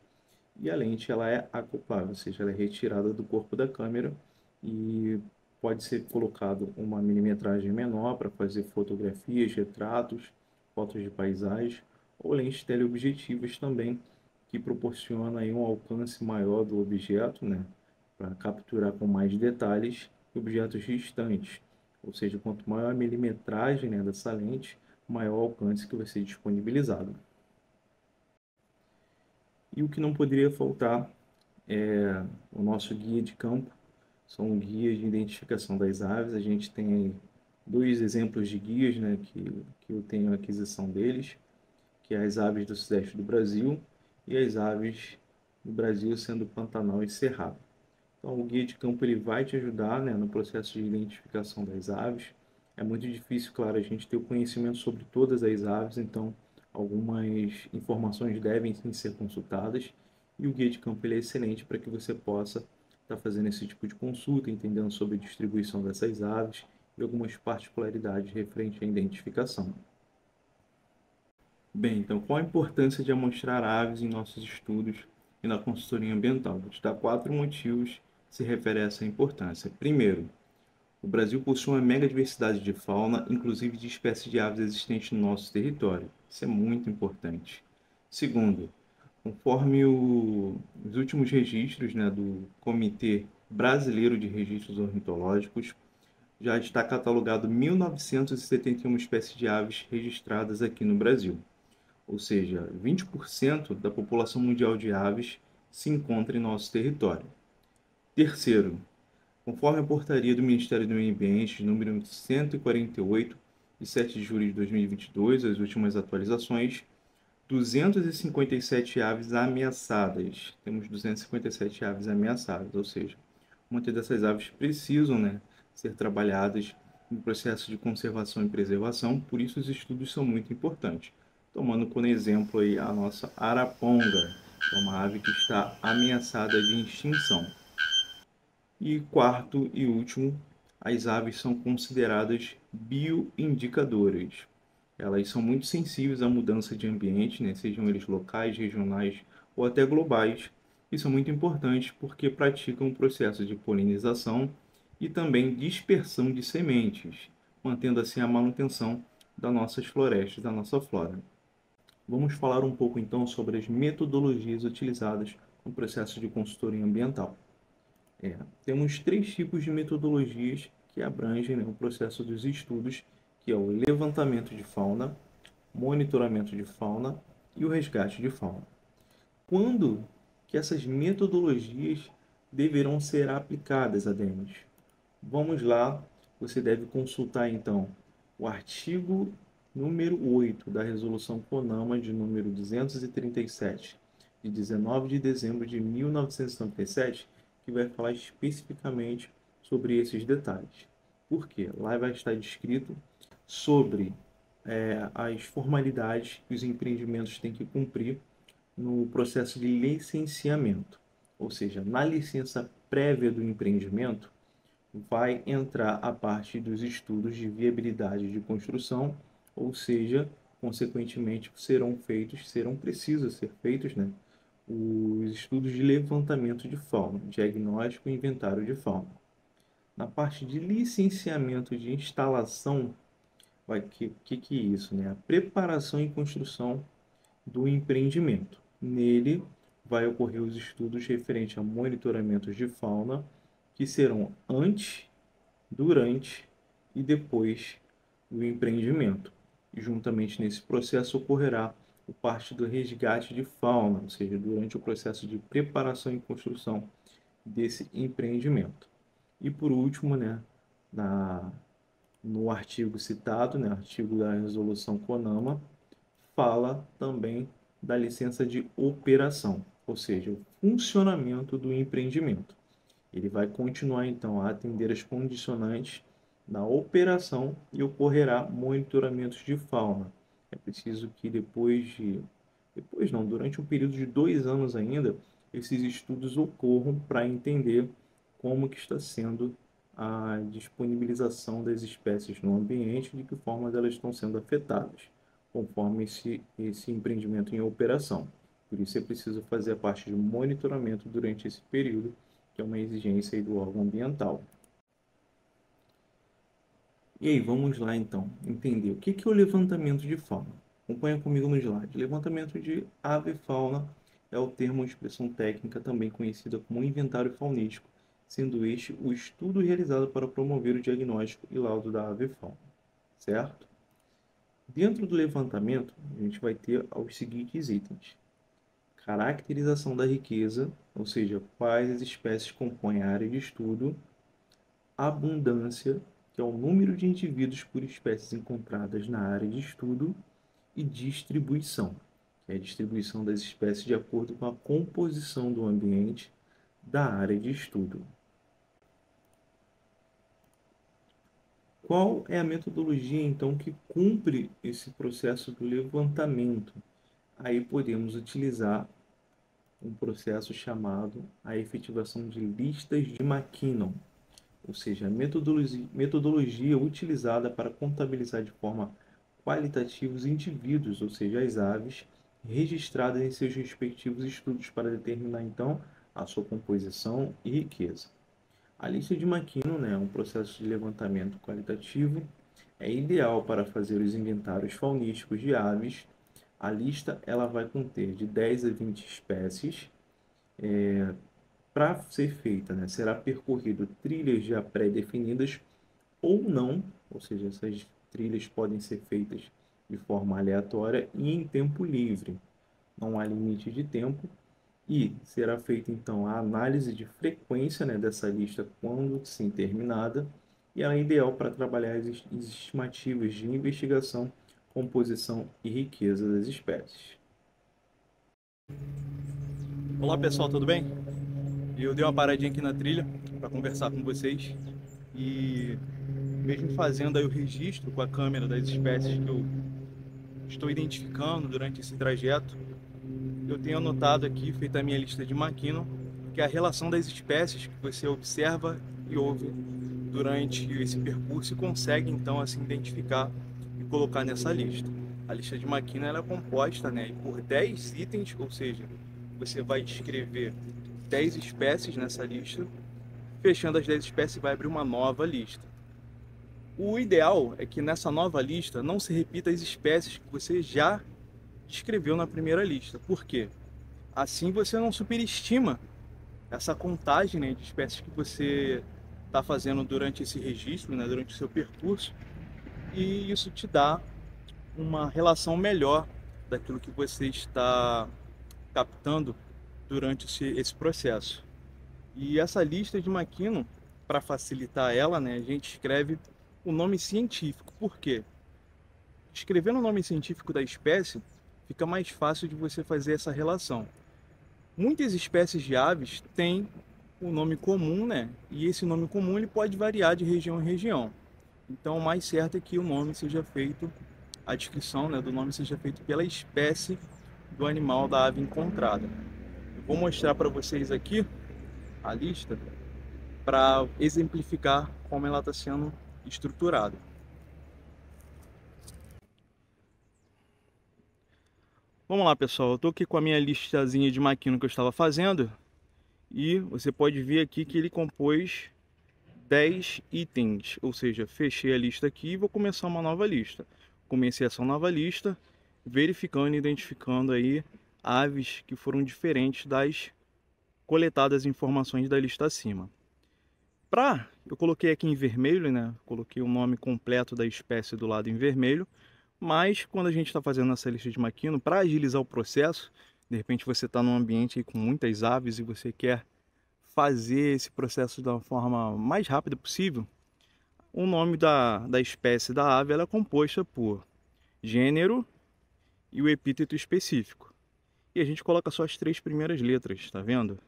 E a lente ela é acoplável, ou seja, ela é retirada do corpo da câmera e pode ser colocado uma milimetragem menor para fazer fotografias, retratos, fotos de paisagem ou lentes teleobjetivas também, que proporciona aí um alcance maior do objeto, né, para capturar com mais detalhes objetos distantes. Ou seja, quanto maior a milimetragem, né, dessa lente, maior o alcance que vai ser disponibilizado. E o que não poderia faltar é o nosso guia de campo, são guias de identificação das aves. A gente tem aí dois exemplos de guias, né, que eu tenho a aquisição deles, que é as aves do sudeste do Brasil e as aves do Brasil sendo Pantanal e Cerrado. Então, o guia de campo ele vai te ajudar, né, no processo de identificação das aves. É muito difícil, claro, a gente ter o conhecimento sobre todas as aves, então algumas informações devem sim ser consultadas. E o guia de campo ele é excelente para que você possa estar fazendo esse tipo de consulta, entendendo sobre a distribuição dessas aves e algumas particularidades referentes à identificação. Bem, então qual a importância de amostrar aves em nossos estudos e na consultoria ambiental? Vou te dar 4 motivos que se referem a essa importância. Primeiro, o Brasil possui uma mega diversidade de fauna, inclusive de espécies de aves existentes no nosso território. Isso é muito importante. Segundo, conforme os últimos registros, né, do Comitê Brasileiro de Registros Ornitológicos, já está catalogado 1.971 espécies de aves registradas aqui no Brasil, ou seja, 20% da população mundial de aves se encontra em nosso território. Terceiro, conforme a portaria do Ministério do Meio Ambiente, número 148, de 7 de julho de 2022, as últimas atualizações, 257 aves ameaçadas. Temos 257 aves ameaçadas, ou seja, muitas dessas aves precisam, né, ser trabalhadas no processo de conservação e preservação, por isso os estudos são muito importantes. Tomando como exemplo aí a nossa araponga, que é uma ave que está ameaçada de extinção. E quarto e último, as aves são consideradas bioindicadoras. Elas são muito sensíveis à mudança de ambiente, né? Sejam eles locais, regionais ou até globais. E são muito importantes porque praticam o processo de polinização e também dispersão de sementes, mantendo assim a manutenção das nossas florestas, da nossa flora. Vamos falar um pouco então sobre as metodologias utilizadas no processo de consultoria ambiental. Temos 3 tipos de metodologias que abrangem, né, o processo dos estudos, que é o levantamento de fauna, monitoramento de fauna e o resgate de fauna. Quando que essas metodologias deverão ser aplicadas, Adenis? Vamos lá, você deve consultar então o artigo número 8 da Resolução CONAMA de número 237, de 19 de dezembro de 1997, que vai falar especificamente sobre esses detalhes. Por quê? Lá vai estar descrito sobre as formalidades que os empreendimentos têm que cumprir no processo de licenciamento. Ou seja, na licença prévia do empreendimento, vai entrar a parte dos estudos de viabilidade de construção, ou seja, consequentemente serão precisos ser feitos, né, os estudos de levantamento de fauna, diagnóstico e inventário de fauna. Na parte de licenciamento de instalação, que é isso, né? A preparação e construção do empreendimento. Nele vai ocorrer os estudos referentes a monitoramentos de fauna, que serão antes, durante e depois do empreendimento. E juntamente nesse processo ocorrerá o parte do resgate de fauna, ou seja, durante o processo de preparação e construção desse empreendimento. E por último, né, no artigo citado, né, artigo da resolução CONAMA, fala também da licença de operação, ou seja, o funcionamento do empreendimento. Ele vai continuar então a atender as condicionantes da operação e ocorrerá monitoramentos de fauna. É preciso que depois não, durante um período de 2 anos ainda, esses estudos ocorram para entender como que está sendo a disponibilização das espécies no ambiente, de que forma elas estão sendo afetadas, conforme esse empreendimento em operação. Por isso é preciso fazer a parte de monitoramento durante esse período, que é uma exigência aí do órgão ambiental. E aí, vamos lá então entender o que é o levantamento de fauna. Acompanha comigo no slide. Levantamento de ave-fauna é o termo ou expressão técnica também conhecida como inventário faunístico, sendo este o estudo realizado para promover o diagnóstico e laudo da ave-fauna, certo? Dentro do levantamento, a gente vai ter os seguintes itens: caracterização da riqueza, ou seja, quais as espécies compõem a área de estudo; abundância, que é o número de indivíduos por espécies encontradas na área de estudo; e distribuição, que é a distribuição das espécies de acordo com a composição do ambiente da área de estudo. Qual é a metodologia, então, que cumpre esse processo do levantamento? Aí podemos utilizar um processo chamado a efetivação de listas de McKinnon, ou seja, a metodologia utilizada para contabilizar de forma qualitativa os indivíduos, ou seja, as aves, registradas em seus respectivos estudos para determinar, então, a sua composição e riqueza. A lista de McKinnon, né, é um processo de levantamento qualitativo, é ideal para fazer os inventários faunísticos de aves. A lista ela vai conter de 10 a 20 espécies. Para ser feita, né, será percorrido trilhas já pré-definidas ou não, ou seja, essas trilhas podem ser feitas de forma aleatória e em tempo livre. Não há limite de tempo. E será feita então a análise de frequência, né, dessa lista quando sim terminada, e ela é ideal para trabalhar as estimativas de investigação, composição e riqueza das espécies. Olá pessoal, tudo bem? Eu dei uma paradinha aqui na trilha para conversar com vocês e mesmo fazendo aí o registro com a câmera das espécies que eu estou identificando durante esse trajeto, eu tenho anotado aqui, feita a minha lista de McKinnon, que é a relação das espécies que você observa e ouve durante esse percurso e consegue então assim identificar e colocar nessa lista. A lista de McKinnon ela é composta, né, por 10 itens, ou seja, você vai descrever 10 espécies nessa lista. Fechando as 10 espécies, vai abrir uma nova lista. O ideal é que nessa nova lista não se repita as espécies que você já descreveu na primeira lista. Por quê? Assim você não superestima essa contagem, né, de espécies que você está fazendo durante esse registro, né, durante o seu percurso, e isso te dá uma relação melhor daquilo que você está captando durante esse processo. E essa lista de McKinnon, para facilitar ela, né, a gente escreve o nome científico. Por quê? Escrevendo o nome científico da espécie, fica mais fácil de você fazer essa relação. Muitas espécies de aves têm o nome comum, né? E esse nome comum ele pode variar de região em região. Então, o mais certo é que o nome seja feito, a descrição, né, do nome seja feito pela espécie do animal da ave encontrada. Eu vou mostrar para vocês aqui a lista para exemplificar como ela está sendo estruturada. Vamos lá, pessoal, eu estou aqui com a minha listazinha de McKinnon que eu estava fazendo e você pode ver aqui que ele compôs 10 itens, ou seja, fechei a lista aqui e vou começar uma nova lista. Comecei essa nova lista, verificando e identificando aí aves que foram diferentes das coletadas informações da lista acima. Eu coloquei aqui em vermelho, né? Coloquei o nome completo da espécie do lado em vermelho, mas quando a gente está fazendo essa lista de maquino, para agilizar o processo, de repente você está num ambiente aí com muitas aves e você quer fazer esse processo da forma mais rápida possível, o nome da espécie da ave ela é composta por gênero e o epíteto específico. E a gente coloca só as 3 primeiras letras, tá vendo?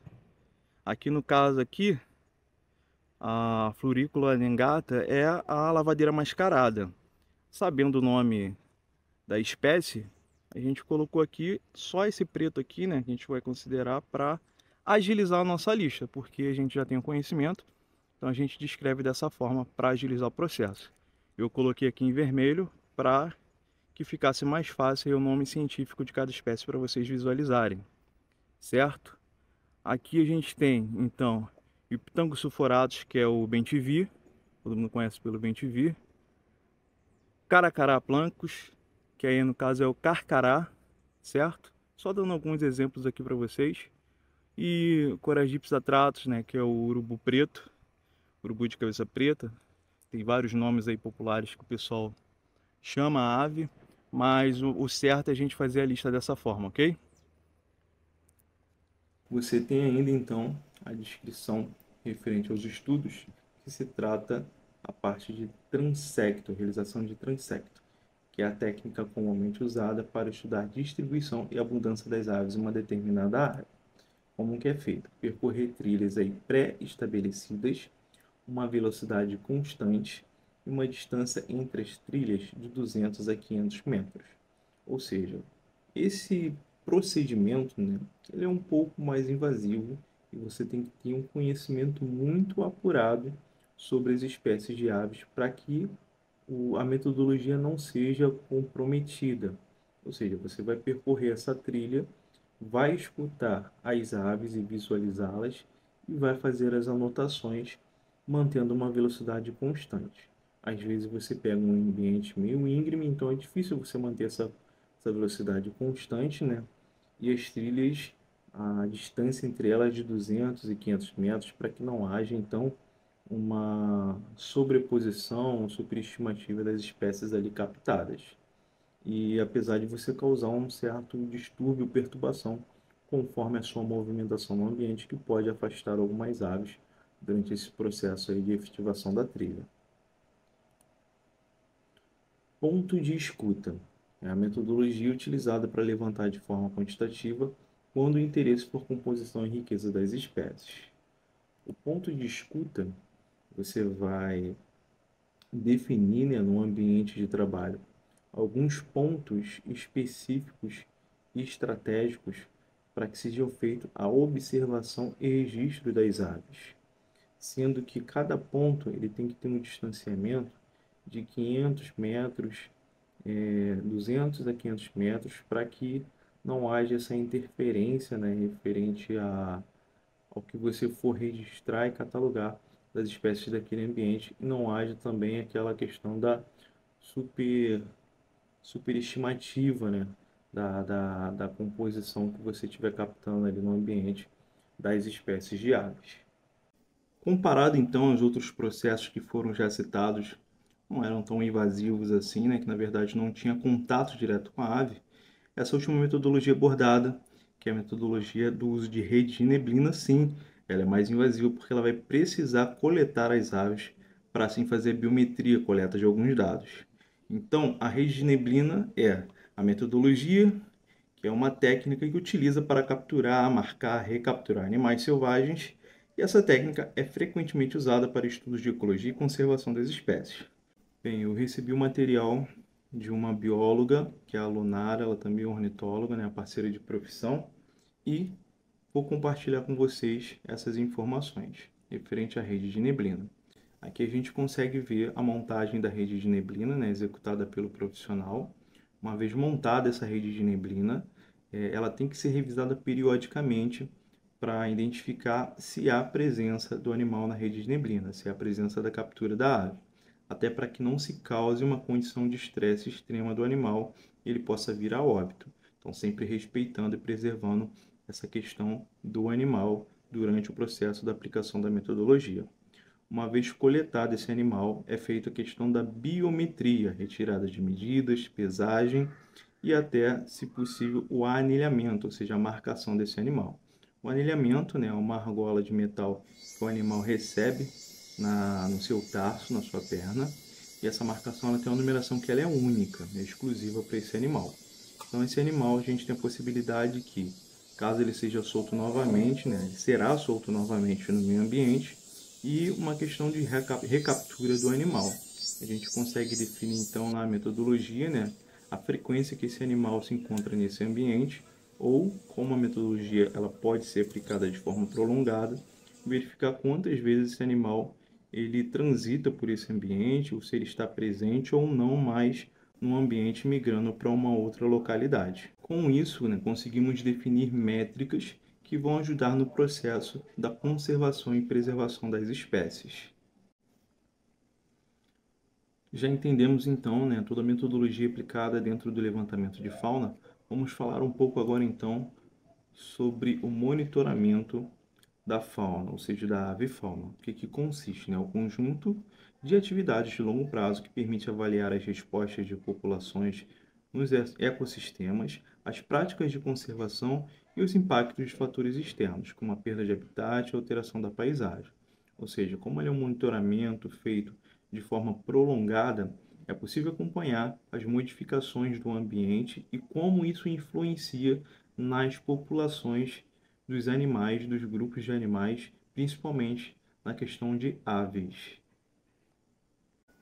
Aqui no caso aqui, a Florícola anengata é a lavadeira mascarada. Sabendo o nome da espécie, a gente colocou aqui só esse preto aqui, né, que a gente vai considerar para agilizar a nossa lista, porque a gente já tem o conhecimento, então a gente descreve dessa forma para agilizar o processo. Eu coloquei aqui em vermelho para que ficasse mais fácil o nome científico de cada espécie para vocês visualizarem, certo? Aqui a gente tem, então, o Ptangus sulforatus, que é o bem-te-vi, todo mundo conhece pelo bem-te-vi. Caracará plancus, que aí no caso é o carcará, certo? Só dando alguns exemplos aqui para vocês. E Coragypsis atratus, né, que é o urubu preto, urubu de cabeça preta. Tem vários nomes aí populares que o pessoal chama a ave, mas o certo é a gente fazer a lista dessa forma, ok? Você tem ainda então a descrição referente aos estudos, que se trata a parte de transecto, realização de transecto, que é a técnica comumente usada para estudar distribuição e abundância das aves em uma determinada área. Como que é feito? Percorrer trilhas aí pré-estabelecidas, uma velocidade constante e uma distância entre as trilhas de 200 a 500 metros. Ou seja, esse procedimento, né, ele é um pouco mais invasivo e você tem que ter um conhecimento muito apurado sobre as espécies de aves para que a metodologia não seja comprometida. Ou seja, você vai percorrer essa trilha, vai escutar as aves e visualizá-las e vai fazer as anotações mantendo uma velocidade constante. Às vezes você pega um ambiente meio íngreme, então é difícil você manter essa velocidade constante, né? E as trilhas, a distância entre elas é de 200 e 500 metros para que não haja, então, uma sobreposição, superestimativa das espécies ali captadas. E apesar de você causar um certo distúrbio, perturbação, conforme a sua movimentação no ambiente, que pode afastar algumas aves durante esse processo aí de efetivação da trilha. Ponto de escuta. É a metodologia utilizada para levantar de forma quantitativa quando o interesse por composição e riqueza das espécies. O ponto de escuta, você vai definir, né, no ambiente de trabalho alguns pontos específicos e estratégicos para que seja feita a observação e registro das aves, sendo que cada ponto ele tem que ter um distanciamento de 500 metros, 200 a 500 metros, para que não haja essa interferência, né, referente ao que você for registrar e catalogar das espécies daquele ambiente, e não haja também aquela questão da superestimativa, né, da composição que você estiver captando ali no ambiente das espécies de aves. Comparado então aos outros processos que foram já citados, não eram tão invasivos assim, né, que na verdade não tinha contato direto com a ave, essa última metodologia abordada, que é a metodologia do uso de rede de neblina, sim, ela é mais invasiva porque ela vai precisar coletar as aves para assim fazer a biometria, coleta de alguns dados. Então, a rede de neblina é a metodologia, que é uma técnica que utiliza para capturar, marcar, recapturar animais selvagens, e essa técnica é frequentemente usada para estudos de ecologia e conservação das espécies. Bem, eu recebi o material de uma bióloga, que é a Lunara, ela também é ornitóloga, né, parceira de profissão, e vou compartilhar com vocês essas informações referente à rede de neblina. Aqui a gente consegue ver a montagem da rede de neblina, né, executada pelo profissional. Uma vez montada essa rede de neblina, ela tem que ser revisada periodicamente para identificar se há presença do animal na rede de neblina, se há presença da captura da ave, até para que não se cause uma condição de estresse extrema do animal e ele possa vir a óbito. Então, sempre respeitando e preservando essa questão do animal durante o processo da aplicação da metodologia. Uma vez coletado esse animal, é feita a questão da biometria, retirada de medidas, pesagem e até, se possível, o anilhamento, ou seja, a marcação desse animal. O anilhamento, né, é uma argola de metal que o animal recebe no seu tarso, na sua perna, e essa marcação ela tem uma numeração que ela é única, é exclusiva para esse animal. Então, esse animal, a gente tem a possibilidade que, caso ele seja solto novamente, né, ele será solto novamente no meio ambiente, e uma questão de recaptura do animal. A gente consegue definir, então, na metodologia, né, a frequência que esse animal se encontra nesse ambiente, ou, como a metodologia ela pode ser aplicada de forma prolongada, verificar quantas vezes esse animal ele transita por esse ambiente, ou se ele está presente ou não mais no ambiente migrando para uma outra localidade. Com isso, né, conseguimos definir métricas que vão ajudar no processo da conservação e preservação das espécies. Já entendemos então, né, toda a metodologia aplicada dentro do levantamento de fauna. Vamos falar um pouco agora então sobre o monitoramento da fauna, ou seja, da avifauna. O que consiste, né? O conjunto de atividades de longo prazo que permite avaliar as respostas de populações nos ecossistemas, as práticas de conservação e os impactos de fatores externos, como a perda de habitat e a alteração da paisagem. Ou seja, como ele é um monitoramento feito de forma prolongada, é possível acompanhar as modificações do ambiente e como isso influencia nas populações dos animais, dos grupos de animais, principalmente na questão de aves.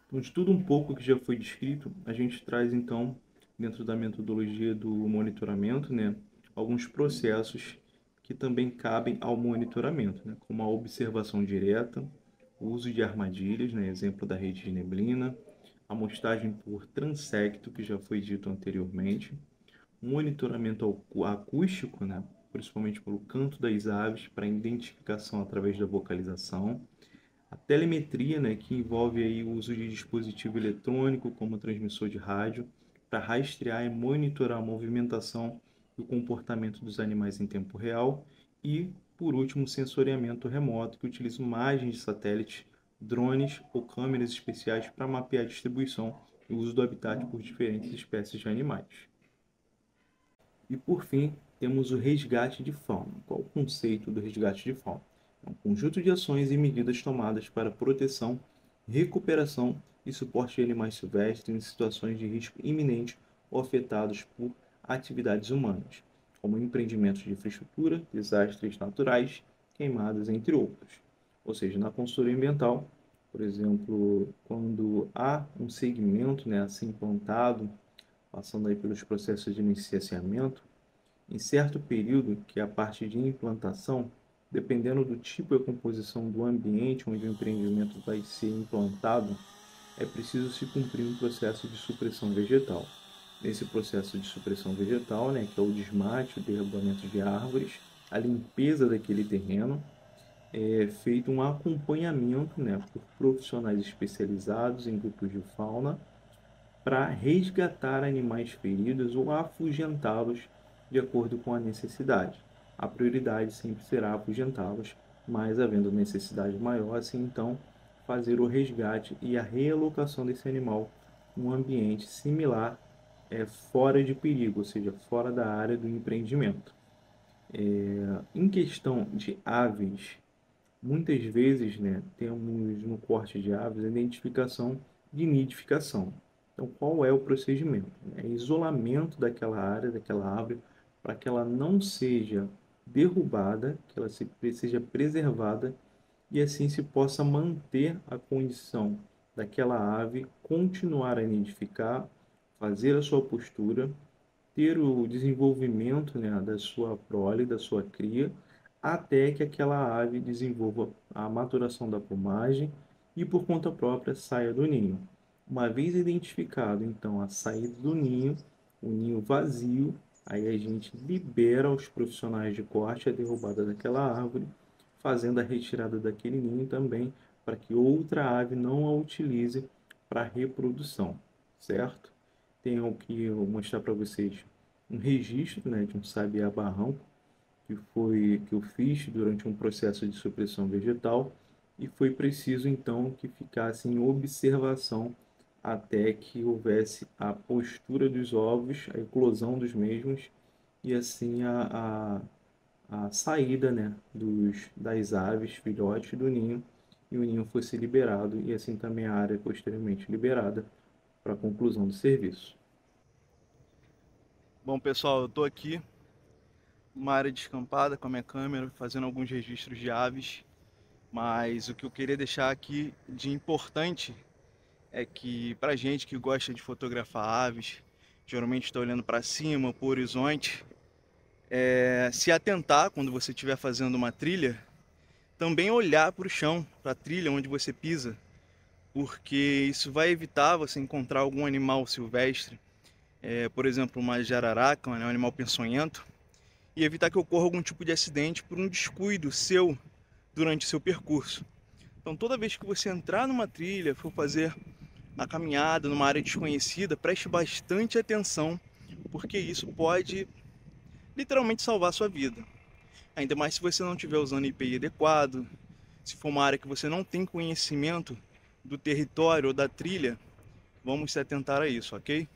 Então, de tudo um pouco que já foi descrito, a gente traz então, dentro da metodologia do monitoramento, né, alguns processos que também cabem ao monitoramento, né, como a observação direta, o uso de armadilhas, né, exemplo da rede de neblina, amostragem por transecto, que já foi dito anteriormente, monitoramento acústico, né, principalmente pelo canto das aves, para identificação através da vocalização, a telemetria, né, que envolve aí o uso de dispositivo eletrônico como transmissor de rádio para rastrear e monitorar a movimentação e o comportamento dos animais em tempo real e, por último, o sensoriamento remoto, que utiliza imagens de satélites, drones ou câmeras especiais para mapear a distribuição e o uso do habitat por diferentes espécies de animais. E, por fim, temos o resgate de fauna. Qual o conceito do resgate de fauna? É um conjunto de ações e medidas tomadas para proteção, recuperação e suporte de animais silvestres em situações de risco iminente ou afetados por atividades humanas, como empreendimentos de infraestrutura, desastres naturais, queimadas, entre outros. Ou seja, na consultoria ambiental, por exemplo, quando há um segmento, né, assim implantado, passando aí pelos processos de licenciamento, em certo período, que é a parte de implantação, dependendo do tipo e composição do ambiente onde o empreendimento vai ser implantado, é preciso se cumprir um processo de supressão vegetal. Nesse processo de supressão vegetal, né, que é o desmate, o derrubamento de árvores, a limpeza daquele terreno, é feito um acompanhamento, né, por profissionais especializados em grupos de fauna para resgatar animais feridos ou afugentá-los de acordo com a necessidade. A prioridade sempre será afugentá-los, mas havendo necessidade maior, assim então fazer o resgate e a realocação desse animal em um ambiente similar, fora de perigo, ou seja, fora da área do empreendimento. Em questão de aves, muitas vezes, né, temos no corte de aves a identificação de nidificação. Então, qual é o procedimento? É isolamento daquela área, daquela árvore, para que ela não seja derrubada, que ela seja preservada e assim se possa manter a condição daquela ave continuar a nidificar, fazer a sua postura, ter o desenvolvimento, né, da sua prole, da sua cria, até que aquela ave desenvolva a maturação da plumagem e por conta própria saia do ninho. Uma vez identificado então a saída do ninho, o ninho vazio, Aí a gente libera os profissionais de corte a derrubada daquela árvore, fazendo a retirada daquele ninho também, para que outra ave não a utilize para reprodução, certo? Tenho aqui eu mostrar para vocês um registro, né, de um sabiá-barrão que eu fiz durante um processo de supressão vegetal e foi preciso então que ficasse em observação até que houvesse a postura dos ovos, a eclosão dos mesmos e assim a saída, né, das aves filhotes do ninho e o ninho fosse liberado e assim também a área posteriormente liberada para a conclusão do serviço. Bom, pessoal, eu estou aqui numa área descampada com a minha câmera, fazendo alguns registros de aves, mas o que eu queria deixar aqui de importante é que pra gente que gosta de fotografar aves, geralmente está olhando para cima, para o horizonte, se atentar quando você estiver fazendo uma trilha, também olhar para o chão, para a trilha onde você pisa, porque isso vai evitar você encontrar algum animal silvestre, por exemplo, uma jararaca, um animal peçonhento, e evitar que ocorra algum tipo de acidente por um descuido seu durante o seu percurso. Então, toda vez que você entrar numa trilha, for fazer uma caminhada numa área desconhecida, preste bastante atenção, porque isso pode literalmente salvar a sua vida. Ainda mais se você não estiver usando IPI adequado, se for uma área que você não tem conhecimento do território ou da trilha, vamos se atentar a isso, ok?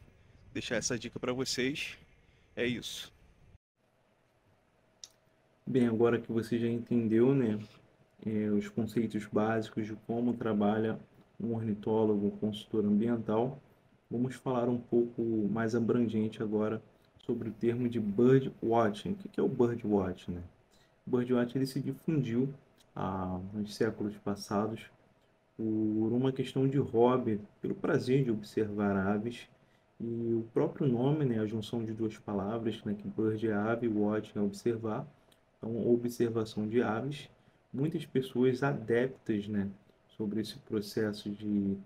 Deixar essa dica para vocês, é isso. Bem, agora que você já entendeu, né, os conceitos básicos de como trabalha um ornitólogo, um consultor ambiental, vamos falar um pouco mais abrangente agora sobre o termo de bird watching. O que é o bird watching, né? O bird watching ele se difundiu nos séculos passados por uma questão de hobby, pelo prazer de observar aves e o próprio nome, né, a junção de duas palavras, né, que bird é ave, watching é observar, então observação de aves. Muitas pessoas adeptas, né, sobre esse processo de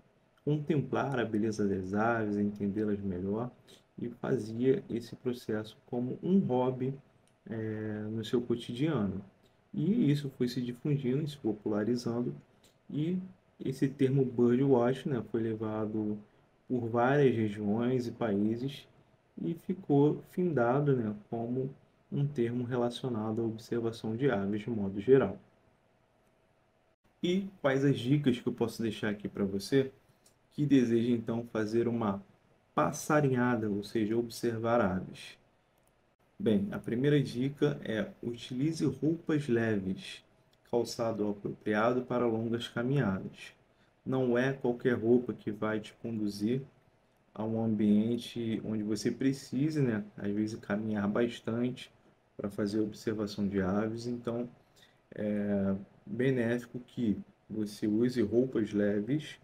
contemplar a beleza das aves, entendê-las melhor e fazia esse processo como um hobby no seu cotidiano. E isso foi se difundindo, se popularizando e esse termo birdwatch, né, foi levado por várias regiões e países e ficou findado, né, como um termo relacionado à observação de aves de modo geral. E quais as dicas que eu posso deixar aqui para você que deseja então fazer uma passarinhada, ou seja, observar aves? Bem, a primeira dica é utilize roupas leves, calçado apropriado para longas caminhadas. Não é qualquer roupa que vai te conduzir a um ambiente onde você precise, né, às vezes caminhar bastante para fazer observação de aves, então é benéfico que você use roupas leves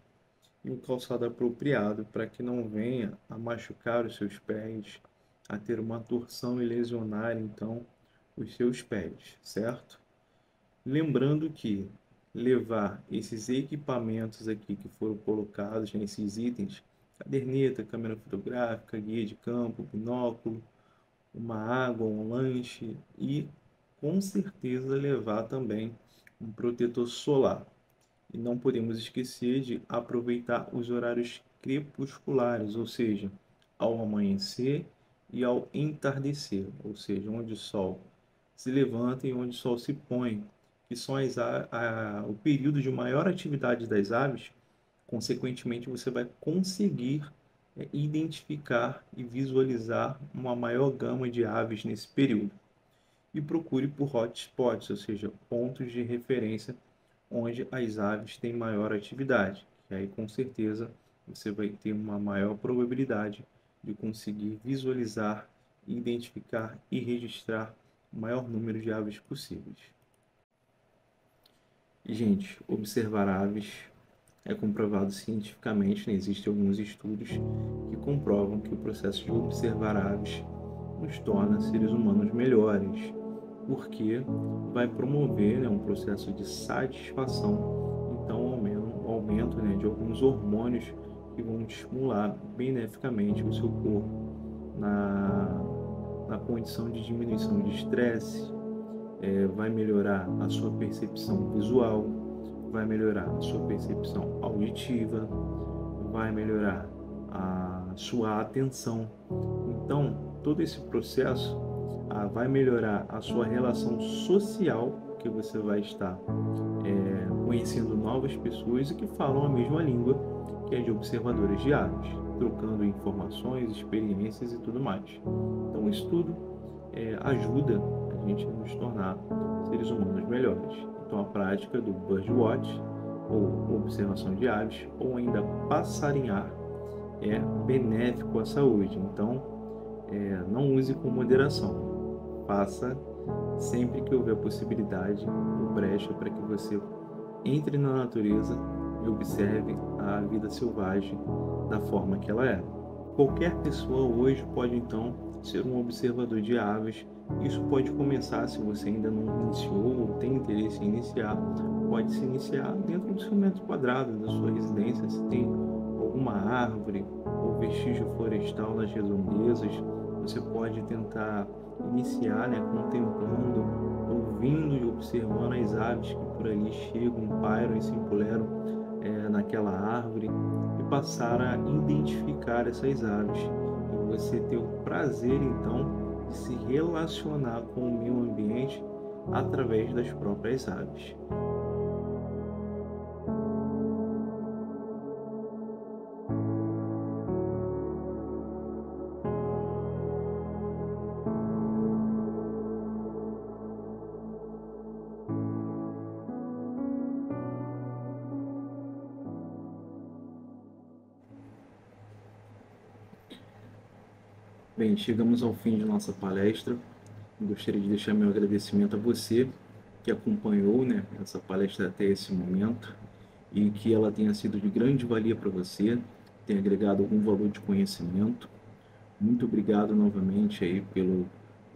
e um calçado apropriado para que não venha a machucar os seus pés, a ter uma torção e lesionar então os seus pés, certo? Lembrando que levar esses equipamentos aqui que foram colocados nesses itens, caderneta, câmera fotográfica, guia de campo, binóculo, uma água, um lanche e com certeza levar também um protetor solar. E não podemos esquecer de aproveitar os horários crepusculares, ou seja, ao amanhecer e ao entardecer, ou seja, onde o sol se levanta e onde o sol se põe, que são o período de maior atividade das aves. Consequentemente, você vai conseguir identificar e visualizar uma maior gama de aves nesse período. E procure por hotspots, ou seja, pontos de referência onde as aves têm maior atividade. E aí, com certeza, você vai ter uma maior probabilidade de conseguir visualizar, identificar e registrar o maior número de aves possíveis. E, gente, observar aves é comprovado cientificamente, né? Existem alguns estudos que comprovam que o processo de observar aves nos torna seres humanos melhores, porque vai promover, né, um processo de satisfação, então aumento, né, de alguns hormônios que vão estimular beneficamente o seu corpo na condição de diminuição de estresse, vai melhorar a sua percepção visual, vai melhorar a sua percepção auditiva, vai melhorar a sua atenção. Então, todo esse processo vai melhorar a sua relação social, que você vai estar conhecendo novas pessoas e que falam a mesma língua, que é de observadores de aves, trocando informações, experiências e tudo mais. Então, isso tudo ajuda a gente a nos tornar seres humanos melhores. Então, a prática do birdwatch, ou observação de aves, ou ainda passarinhar, é benéfico à saúde. Então, não use com moderação. Faça sempre que houver possibilidade ou brecha para que você entre na natureza e observe a vida selvagem da forma que ela é. Qualquer pessoa hoje pode então ser um observador de aves. Isso pode começar, se você ainda não iniciou ou tem interesse em iniciar, pode se iniciar dentro do seu metro quadrado da sua residência. Se tem alguma árvore ou vestígio florestal nas redondezas, você pode tentar iniciar, contemplando, ouvindo e observando as aves que por ali chegam, pairam e se empoleram naquela árvore, e passar a identificar essas aves. E você ter o prazer, então, de se relacionar com o meio ambiente através das próprias aves. Bem, chegamos ao fim de nossa palestra. Gostaria de deixar meu agradecimento a você que acompanhou essa palestra até esse momento, e que ela tenha sido de grande valia para você, tenha agregado algum valor de conhecimento. Muito obrigado novamente aí pelo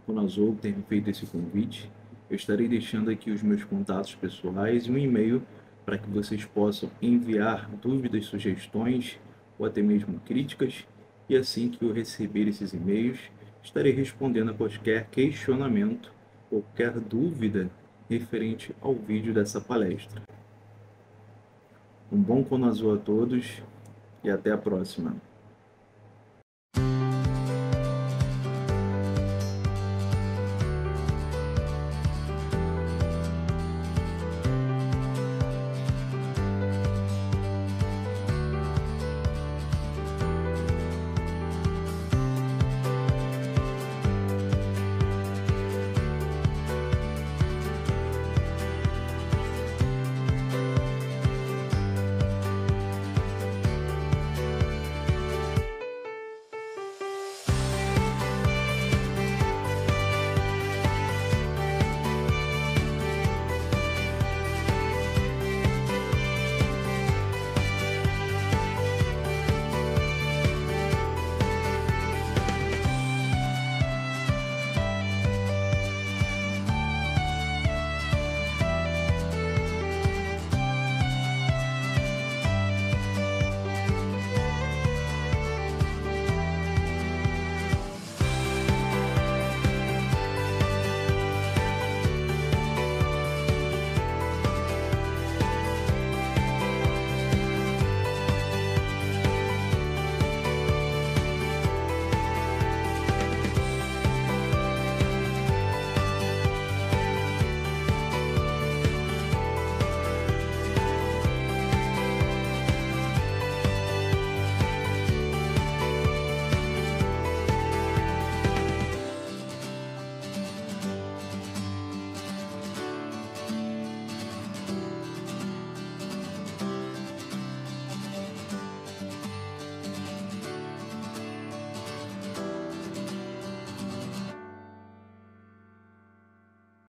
Conazol ter me feito esse convite. Eu estarei deixando aqui os meus contatos pessoais e um e-mail para que vocês possam enviar dúvidas, sugestões ou até mesmo críticas. E assim que eu receber esses e-mails, estarei respondendo a qualquer questionamento, qualquer dúvida referente ao vídeo dessa palestra. Um bom Conazol a todos e até a próxima.